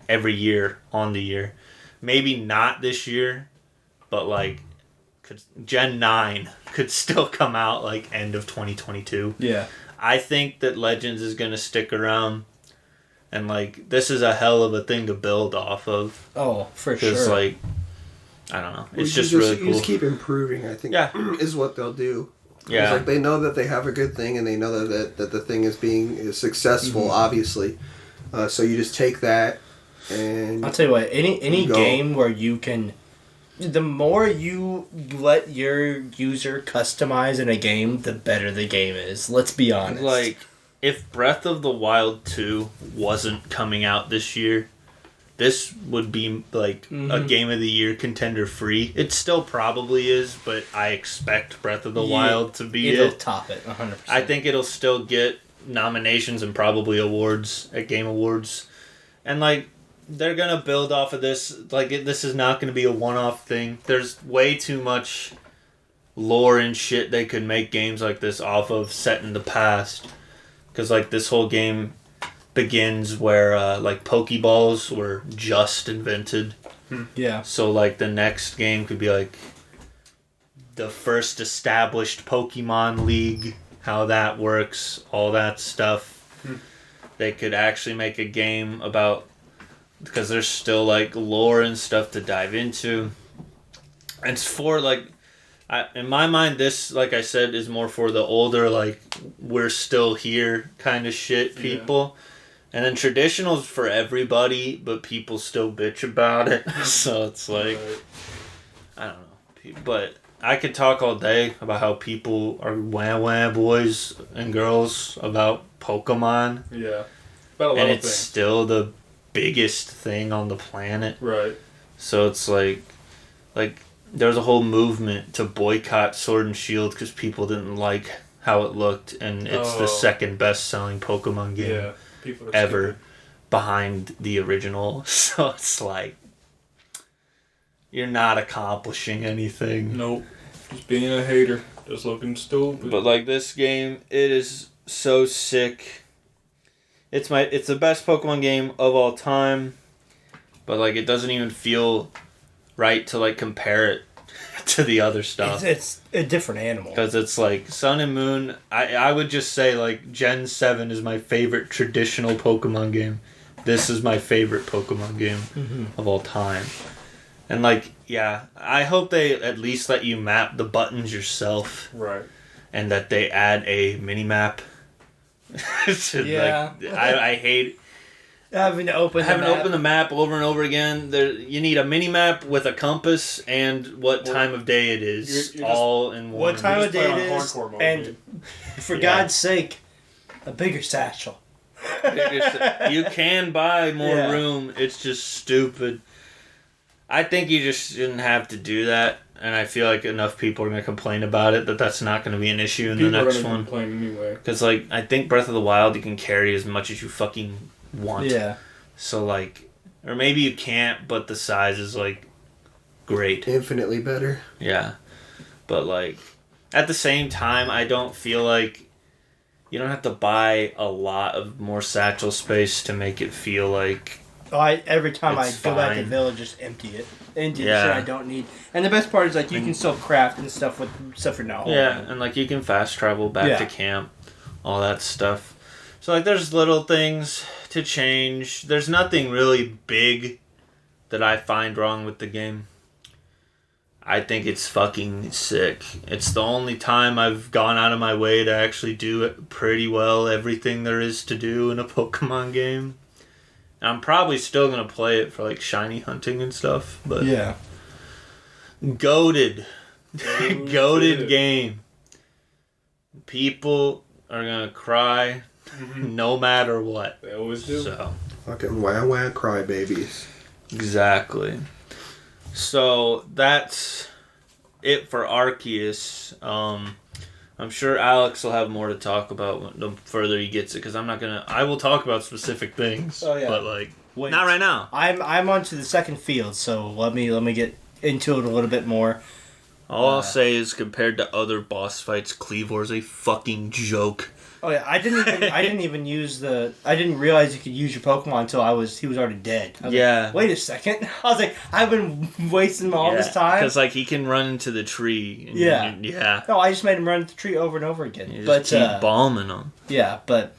every year on the year. Maybe not this year, but like Gen 9 could still come out like end of 2022. Yeah. I think that Legends is going to stick around, and like this is a hell of a thing to build off of. Oh, for sure. Because like, I don't know. It's just really cool. You just keep improving, I think, is what they'll do. Yeah. Like they know that they have a good thing, and they know that the thing is successful, obviously. So you just take that, and I'll tell you what, any game where you can, the more you let your user customize in a game, the better the game is. Let's be honest. Like, if Breath of the Wild 2 wasn't coming out this year, this would be like a Game of the Year contender free. It still probably is, but I expect Breath of the Wild to be it'll top it 100%. I think it'll still get nominations and probably awards at Game Awards. And like, they're going to build off of this. Like, this is not going to be a one-off thing. There's way too much lore and shit they could make games like this off of set in the past. Because, like, this whole game begins where, like, Pokeballs were just invented. Yeah. So, like, the next game could be, like, the first established Pokemon League, how that works, all that stuff. They could actually make a game about, because there's still like lore and stuff to dive into. And it's for like, in my mind, this, like I said, is more for the older, like, we're still here kind of shit people. And then traditional's for everybody, but people still bitch about it. So it's like, I don't know. But I could talk all day about how people are wah boys and girls about Pokemon. Yeah. About a lot and of it's things. still the biggest thing on the planet. Right. So it's like there's a whole movement to boycott Sword and Shield because people didn't like how it looked, and it's the second best selling Pokemon game ever, stupid. behind the original. So it's like, you're not accomplishing anything. Nope. Just being a hater. Just looking stupid. But like this game, it is so sick. It's the best Pokemon game of all time. But like, it doesn't even feel right to like compare it to the other stuff. It's a different animal. Because it's like Sun and Moon. I would just say like Gen 7 is my favorite traditional Pokemon game. This is my favorite Pokemon game of all time. And like, yeah, I hope they at least let you map the buttons yourself. Right. And that they add a mini map. Yeah. Like, I hate having to open the map over and over again. You need a mini map with a compass and what time of day it is, you're all in one. What time of day it is, hardcore mode, and dude. for God's sake, a bigger satchel. You can buy more Yeah. room. It's just stupid. I think you just shouldn't have to do that, and I feel like enough people are going to complain about it that's not going to be an issue in the next People are one. gonna complain anyway. Because like, I think Breath of the Wild you can carry as much as you fucking want. Yeah. So like, or maybe you can't, but the size is like great. Infinitely better. Yeah. But like, at the same time, I don't feel like you don't have to buy a lot of more satchel space to make it feel like Every time I It's go back to fine. Village, just empty it. Empty the Yeah. shit I don't need. And the best part is like you can still craft and stuff with stuff you're not holding. yeah, and like you can fast travel back Yeah. to camp, all that stuff. So like, there's little things to change. There's nothing really big that I find wrong with the game. I think it's fucking sick. It's the only time I've gone out of my way to actually do it pretty well, everything there is to do in a Pokemon game. And I'm probably still gonna play it for like shiny hunting and stuff, but Yeah. goated. shit. Goated game. People are gonna cry no matter what. They always do. So Fucking wah wah crybabies. exactly. So that's it for Arceus. I'm sure Alex will have more to talk about the further he gets it, because I will talk about specific things. Oh, yeah. But like, Wait. not right now. I'm on to the second field, so let me get into it a little bit more. All I'll say is, compared to other boss fights, Cleavor's a fucking joke. Oh yeah, I didn't even use I didn't realize you could use your Pokemon until he was already dead. I was Yeah. like, wait a second. I was like, I've been wasting all this time. Because like, he can run into the tree. And Yeah. Yeah. No, I just made him run the tree over and over again. You But just keep bombing him. yeah, but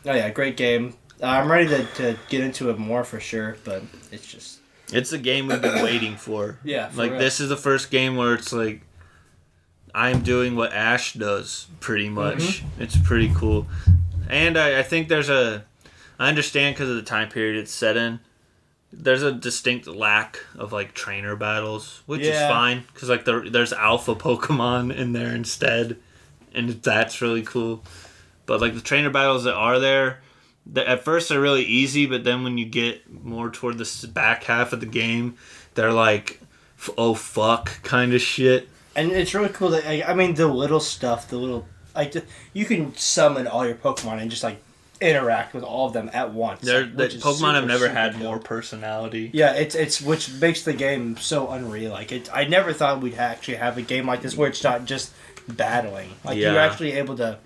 oh yeah, great game. I'm ready to get into it more for sure, but it's just It's a game we've been waiting for. Yeah, for like real. this is the first game where it's like, I'm doing what Ash does, pretty much. It's pretty cool. And I think I understand because of the time period it's set in, there's a distinct lack of like trainer battles, which is Yeah. fine, because like there's alpha Pokemon in there instead, and that's really cool. But like the trainer battles that are there, at first they're really easy, but then when you get more toward the back half of the game, they're like, oh fuck kind of shit. and it's really cool that I mean the little stuff, you can summon all your Pokemon and just like interact with all of them at once. The which is Pokemon have super, never super had dope. more personality. Yeah, it's which makes the game so unreal. Like I never thought we'd actually have a game like this where it's not just battling. Like Yeah. you're actually able to.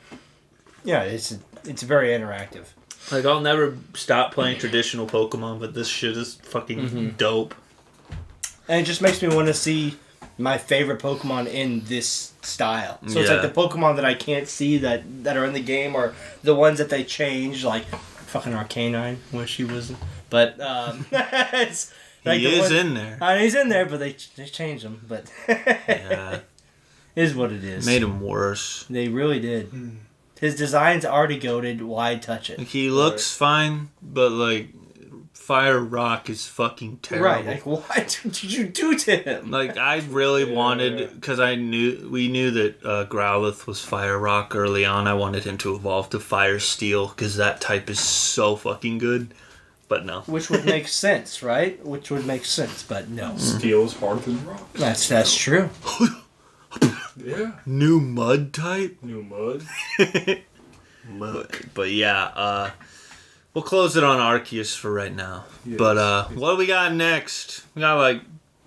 Yeah, it's very interactive. Like, I'll never stop playing traditional Pokemon, but this shit is fucking dope. And it just makes me want to see my favorite Pokemon in this style. So it's like the Pokemon that I can't see that are in the game, or the ones that they change, like fucking Arcanine, wish he wasn't. But it's like he is in there. He's in there, but they changed him. But yeah, is what it is. Made him worse. They really did. His design's already goated. Why touch it? He looks fine, but like Fire Rock is fucking terrible. Right? Like, what did you do to him? Like, I really wanted, because we knew that Growlithe was Fire Rock early on. I wanted him to evolve to Fire Steel because that type is so fucking good. But no. Which would make sense, right? Which would make sense, but no. Steel is harder than rock. That's true. Yeah. New mud type? New mud. But yeah, we'll close it on Arceus for right now. Yes. But what do we got next? We got like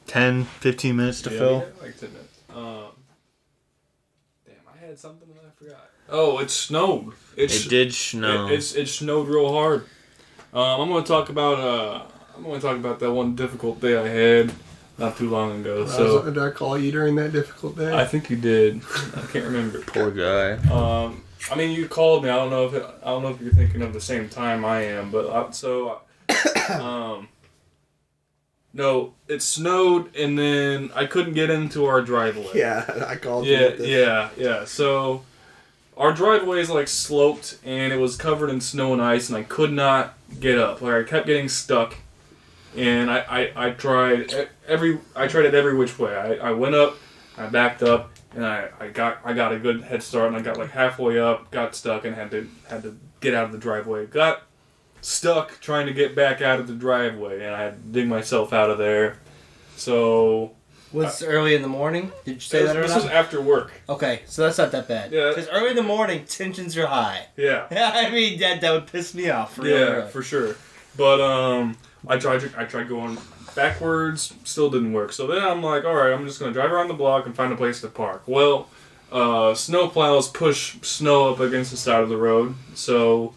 10, 15 minutes to fill. Like 10 minutes. Damn, I had something that I forgot. Oh, it snowed. It did snow. It snowed real hard. I'm going to talk about that one difficult day I had not too long ago. So did I call you during that difficult day? I think you did. I can't remember. Poor guy. I mean, you called me. I don't know if you're thinking of the same time I am, but no, it snowed and then I couldn't get into our driveway. Yeah, I called you. Yeah. So our driveway is like sloped and it was covered in snow and ice, and I could not get up. Like, I kept getting stuck, and I tried it every which way. I went up, I backed up. And I got a good head start, and I got like halfway up, got stuck, and had to get out of the driveway. Got stuck trying to get back out of the driveway, and I had to dig myself out of there. So was it early in the morning? Did you say that or not? This was after work. Okay, so that's not that bad. Yeah. Because early in the morning, tensions are high. Yeah. I mean, that would piss me off. For sure. But I tried going backwards, still didn't work. So then I'm like, alright, I'm just going to drive around the block and find a place to park. Well, snow plows push snow up against the side of the road. So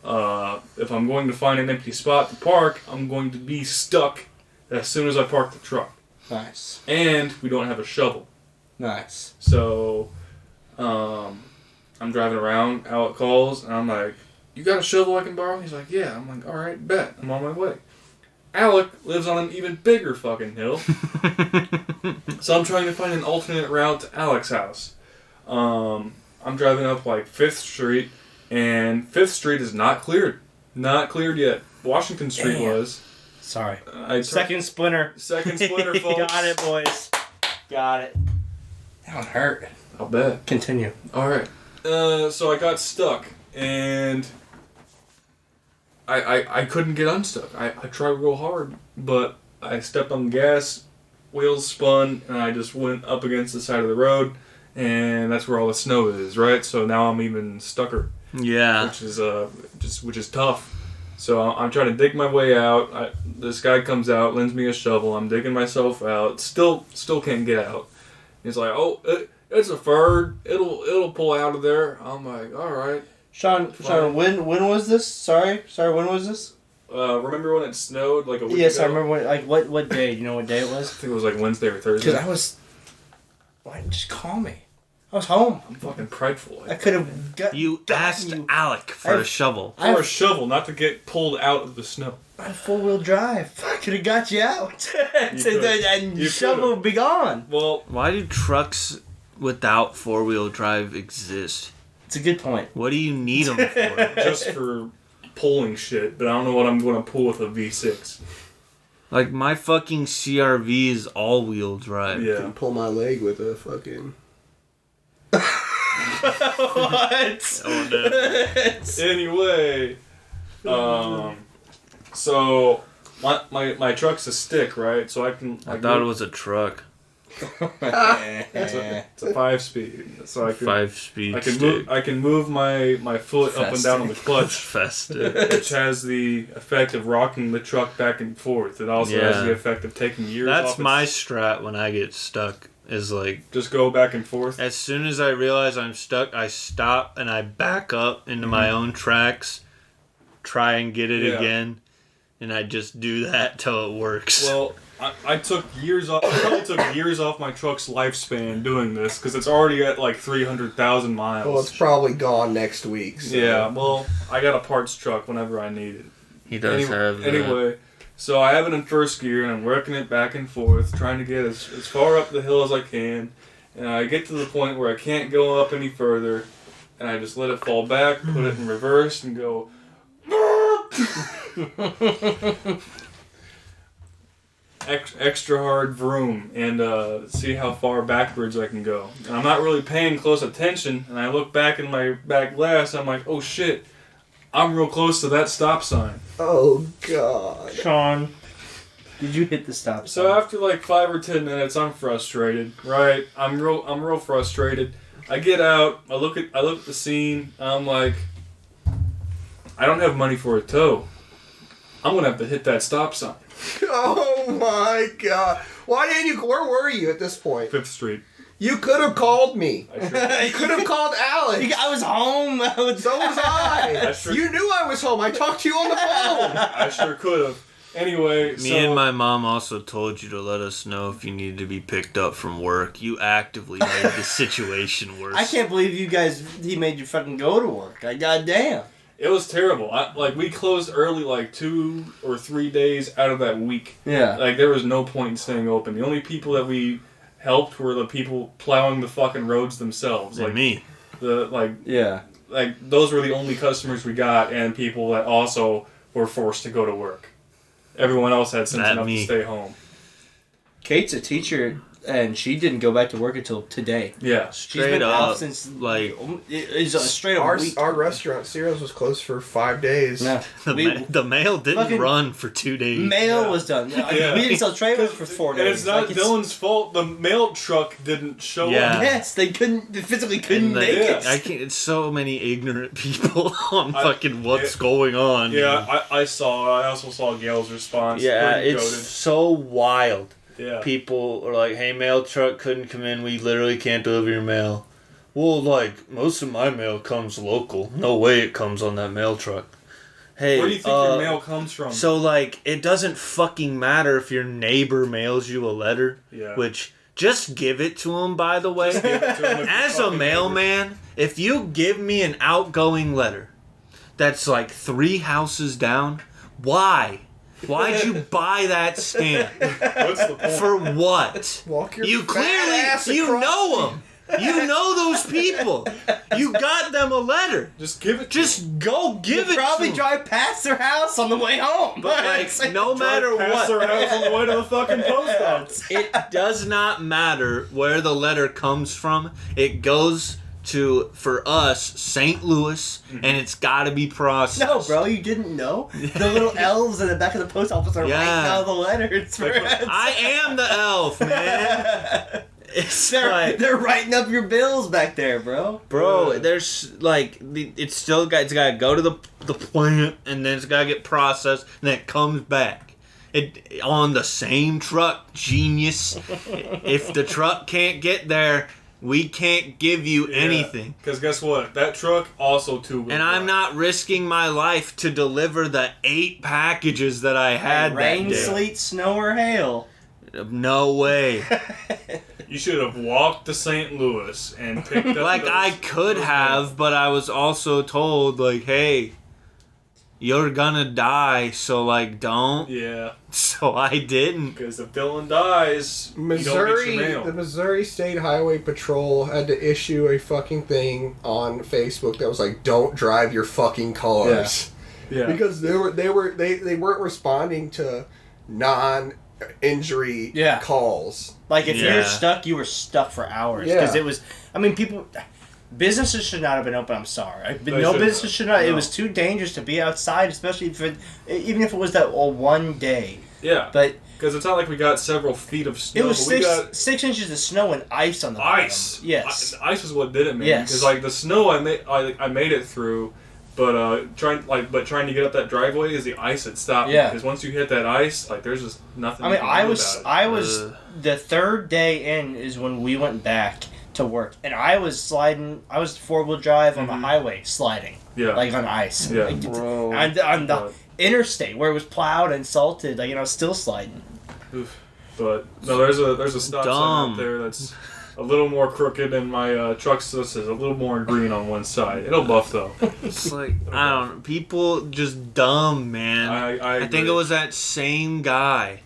if I'm going to find an empty spot to park, I'm going to be stuck as soon as I park the truck. Nice. And we don't have a shovel. Nice. So I'm driving around, Alec calls, and I'm like, you got a shovel I can borrow? He's like, yeah. I'm like, alright, bet. I'm on my way. Alec lives on an even bigger fucking hill. So I'm trying to find an alternate route to Alec's house. I'm driving up like 5th Street, and 5th Street is not cleared. Not cleared yet. Washington Street was. Sorry. Second splinter, folks. Got it, boys. Got it. That would hurt. I'll bet. Continue. Alright. So I got stuck, and I couldn't get unstuck. I tried real hard, but I stepped on the gas, wheels spun, and I just went up against the side of the road, and that's where all the snow is, right? So now I'm even stucker. Yeah. Which is tough. So I'm trying to dig my way out. This guy comes out, lends me a shovel. I'm digging myself out. Still can't get out. He's like, "Oh, it's a ferd. It'll pull out of there." I'm like, "All right." Sean, when was this? Sorry, when was this? Remember when it snowed like a week Yes, ago? I remember when. Like what day? Do you know what day it was? I think it was like Wednesday or Thursday. Because why didn't you just call me? I was home. I'm fucking prideful. I could have. You asked Alec for a shovel. For a shovel, not to get pulled out of the snow. I had 4-wheel drive. I could have got you out. And You shovel would be gone. Well, why do trucks without 4-wheel drive exist? It's a good point. What do you need them for? Just for pulling shit, but I don't know what I'm going to pull with a V6. Like, my fucking CRV is all-wheel drive. I can pull my leg with a fucking... What? Oh, no. Anyway, so my truck's a stick, right? So I thought it was a truck. It's a 5-speed, so I can 5-speed I can stick. I can move my foot up and down on the clutch, Festive. which has the effect of rocking the truck back and forth. It also has the effect of taking gears off. That's my strat when I get stuck. Is like just go back and forth. As soon as I realize I'm stuck, I stop and I back up into my own tracks, try and get it again, and I just do that till it works. Well, I took years off. I probably took years off my truck's lifespan doing this because it's already at like 300,000 miles. Well, it's probably gone next week. So. Yeah, well, I got a parts truck whenever I need it. He does have that. Anyway, so I have it in first gear and I'm working it back and forth, trying to get as far up the hill as I can. And I get to the point where I can't go up any further, and I just let it fall back, put it in reverse, and go. Extra hard vroom, and see how far backwards I can go. And I'm not really paying close attention, and I look back in my back glass, and I'm like, oh shit, I'm real close to that stop sign. Oh god. Sean, did you hit the stop sign? So after like 5 or 10 minutes, I'm frustrated. Right, I'm real frustrated. I get out. I look at the scene. I'm like, I don't have money for a tow. I'm gonna have to hit that stop sign. Oh my god. Why didn't you... Where were you at this point? 5th Street. You could have called me. I sure, You could have called Alex. I was home. So was I. You knew I was home. I talked to you on the phone. I sure could have. Anyway, Me and my mom also told you to let us know if you needed to be picked up from work. You actively made the situation worse. I can't believe he made you fucking go to work. Goddamn. It was terrible. We closed early like 2 or 3 days out of that week. Yeah. Like, there was no point in staying open. The only people that we helped were the people plowing the fucking roads themselves. And like me. Like, those were the only customers we got, and people that also were forced to go to work. Everyone else had sense enough to stay home. Kate's a teacher, and she didn't go back to work until today. Yeah. She's been off since, like... It's a straight up week. Our restaurant, Ciro's, was closed for 5 days. No. The mail didn't run for 2 days. Mail was done. Yeah. We didn't sell trailers for 4 days. And it's not Dylan's fault. The mail truck didn't show up. Yes, they physically couldn't make it. It's so many ignorant people on fucking what's going on. Yeah, I also saw Gail's response. Yeah, it's so wild. Yeah. People are like, hey, mail truck couldn't come in. We literally can't deliver your mail. Well, like, most of my mail comes local. No way it comes on that mail truck. Hey, where do you think your mail comes from? So, like, it doesn't fucking matter if your neighbor mails you a letter. Yeah. Which, just give it to him, by the way. As a mailman, if you give me an outgoing letter that's like 3 houses down, why? Why'd you buy that stamp? What's the point? For what? Walk your You fat clearly, ass you across know them. You know those people. You got them a letter. Just give it to Just go give it Probably to them. drive past their house on the way home. But like, no matter Pass their what, house on the way to the fucking post office. it does not matter where the letter comes from. It goes to, for us, St. Louis, and it's got to be processed. No, bro, you didn't know? The little elves in the back of the post office are writing out the letters for us. I am the elf, man. It's They're writing up your bills back there, bro. Bro, there's like it's got to go to the plant, and then it's got to get processed, and then it comes back. It on the same truck, genius. If the truck can't get there, we can't give you anything. Because guess what? That truck also too. And I'm not risking my life to deliver the 8 packages that I had Rain, that day. sleet, snow, or hail. No way. You should have walked to St. Louis and picked up. Like, I could have, but I was also told, like, hey, you're gonna die, so, like, don't. Yeah. So I didn't. Because if Dylan dies, you don't get your mail. The Missouri State Highway Patrol had to issue a fucking thing on Facebook that was like, "Don't drive your fucking cars." Yeah. Because they weren't responding to non-injury calls. Like, if you're stuck, you were stuck for hours. Yeah. Because it was... I mean, businesses should not have been open, I'm sorry. No shouldn't business have. should not. No. It was too dangerous to be outside, especially even if it was that one day. Yeah. But... Because it's not like we got several feet of snow. It was but we got 6 inches of snow and ice on the bottom. ice. Yes. Ice is what did it, man. Yes. Because like the snow, I made it through, but trying to get up that driveway is the ice that stopped. Yeah. Because once you hit that ice, like there's just nothing. I mean, you can do about it. the third day in is when we went back to work, and I was sliding. I was 4-wheel drive on the highway sliding. Yeah. Like on ice. Yeah. Like, Bro. on the interstate where it was plowed and salted, like, still sliding. Oof. But no, there's a stop sign out there that's a little more crooked, and my truck says a little more green on one side. It'll buff though. It's like I don't know. People just dumb, man. I think it was that same guy.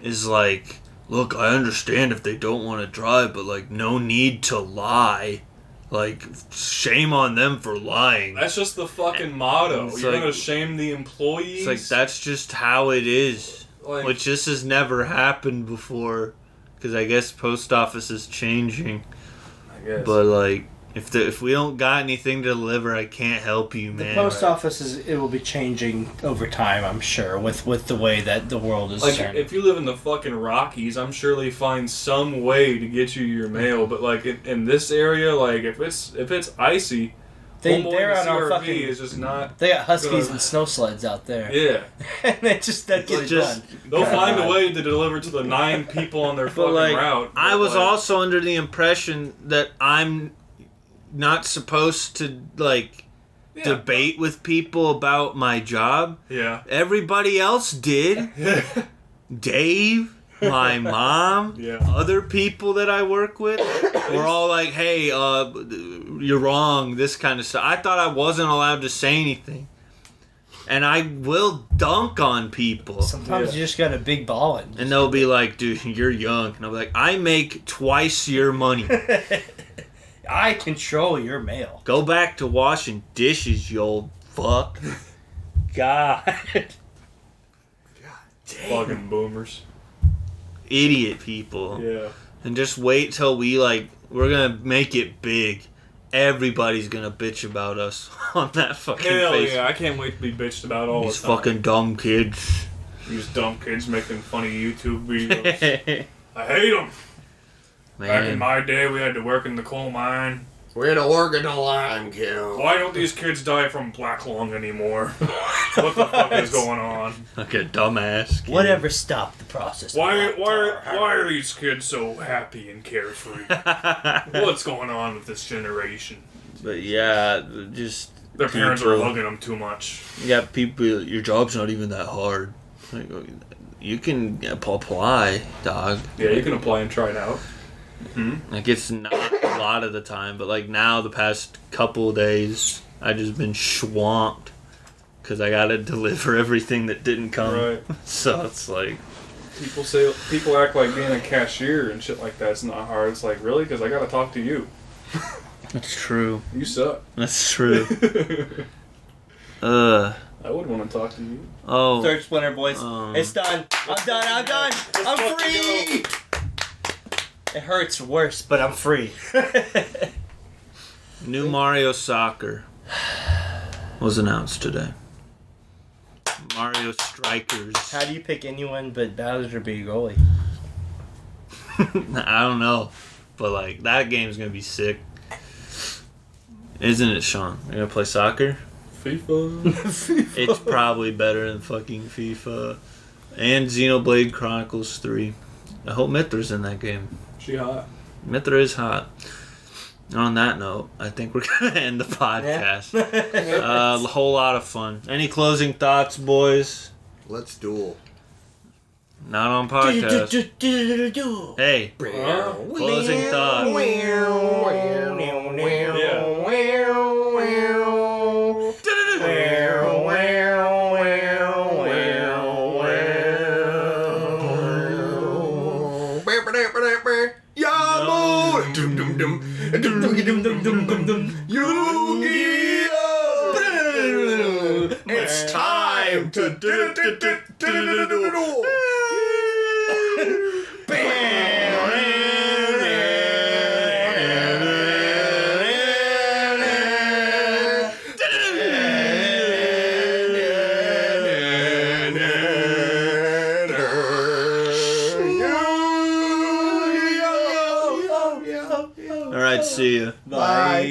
Is like, look, I understand if they don't want to drive, but like, no need to lie. Like, shame on them for lying. That's just the fucking motto. It's You're like, gonna shame the employees. It's like that's just how it is. Like, Which this has never happened before, because I guess post office is changing. I guess. But like, if we don't got anything to deliver, I can't help you, man. The post office it will be changing over time, I'm sure, with the way that the world is like, turning. if you live in the fucking Rockies, I'm sure they find some way to get you your mail. But like in this area, like if it's icy, they're on our CRV fucking. is just not. They got huskies good. and snow sleds out there. Yeah, And they just don't get it done. they'll find a way to deliver to the 9 people on their fucking like, route. I but, was like, also under the impression that I'm not supposed to like yeah. debate with people about my job. Yeah. Everybody else did. Dave, my mom, Yeah. other people that I work with were all like, hey, you're wrong, this kind of stuff. I thought I wasn't allowed to say anything. And I will dunk on people. Sometimes you just got a big ball and they'll be like, dude, you're young. And I'll be like, I make twice your money. I control your mail. Go back to washing dishes, you old fuck. God. Fucking boomers. Idiot people. Yeah. And just wait till we're gonna make it big. Everybody's gonna bitch about us on that fucking Hell face. yeah, I can't wait to be bitched about all These the time. fucking dumb kids. These dumb kids making funny YouTube videos. I hate them. Back in Man. my day, we had to work in the coal mine. We had to work in the lime kiln. Why don't these kids die from black lung anymore? What the fuck is going on? Like a dumbass kid. Whatever stopped the process. Why are these kids so happy and carefree? What's going on with this generation? But yeah, just Their parents are people- hugging them too much. You got people, your job's not even that hard. Like, you can apply, dog. Yeah, you can apply and try it out. Like, it's not a lot of the time, but like now, the past couple of days, I just been swamped because I gotta deliver everything that didn't come. Right. So it's like, People act like being a cashier and shit like that's not hard. It's like, really? Because I gotta talk to you. that's true. You suck. That's true. I would want to talk to you. Oh. Third splinter, boys. It's done. I'm done. I'm fucking free. It hurts worse, but I'm free. New Mario Soccer was announced today. Mario Strikers. How do you pick anyone but Bowser to be your goalie? I don't know. But like, that game's gonna be sick. Isn't it, Sean? You're gonna play soccer? FIFA. It's probably better than fucking FIFA. And Xenoblade Chronicles 3. I hope Mithra's in that game. She hot. Mithra is hot. And on that note, I think we're gonna end the podcast. A whole lot of fun. Any closing thoughts, boys? Let's duel. Not on podcast. Hey, closing thoughts. It's time to do. All right, see ya. Bye.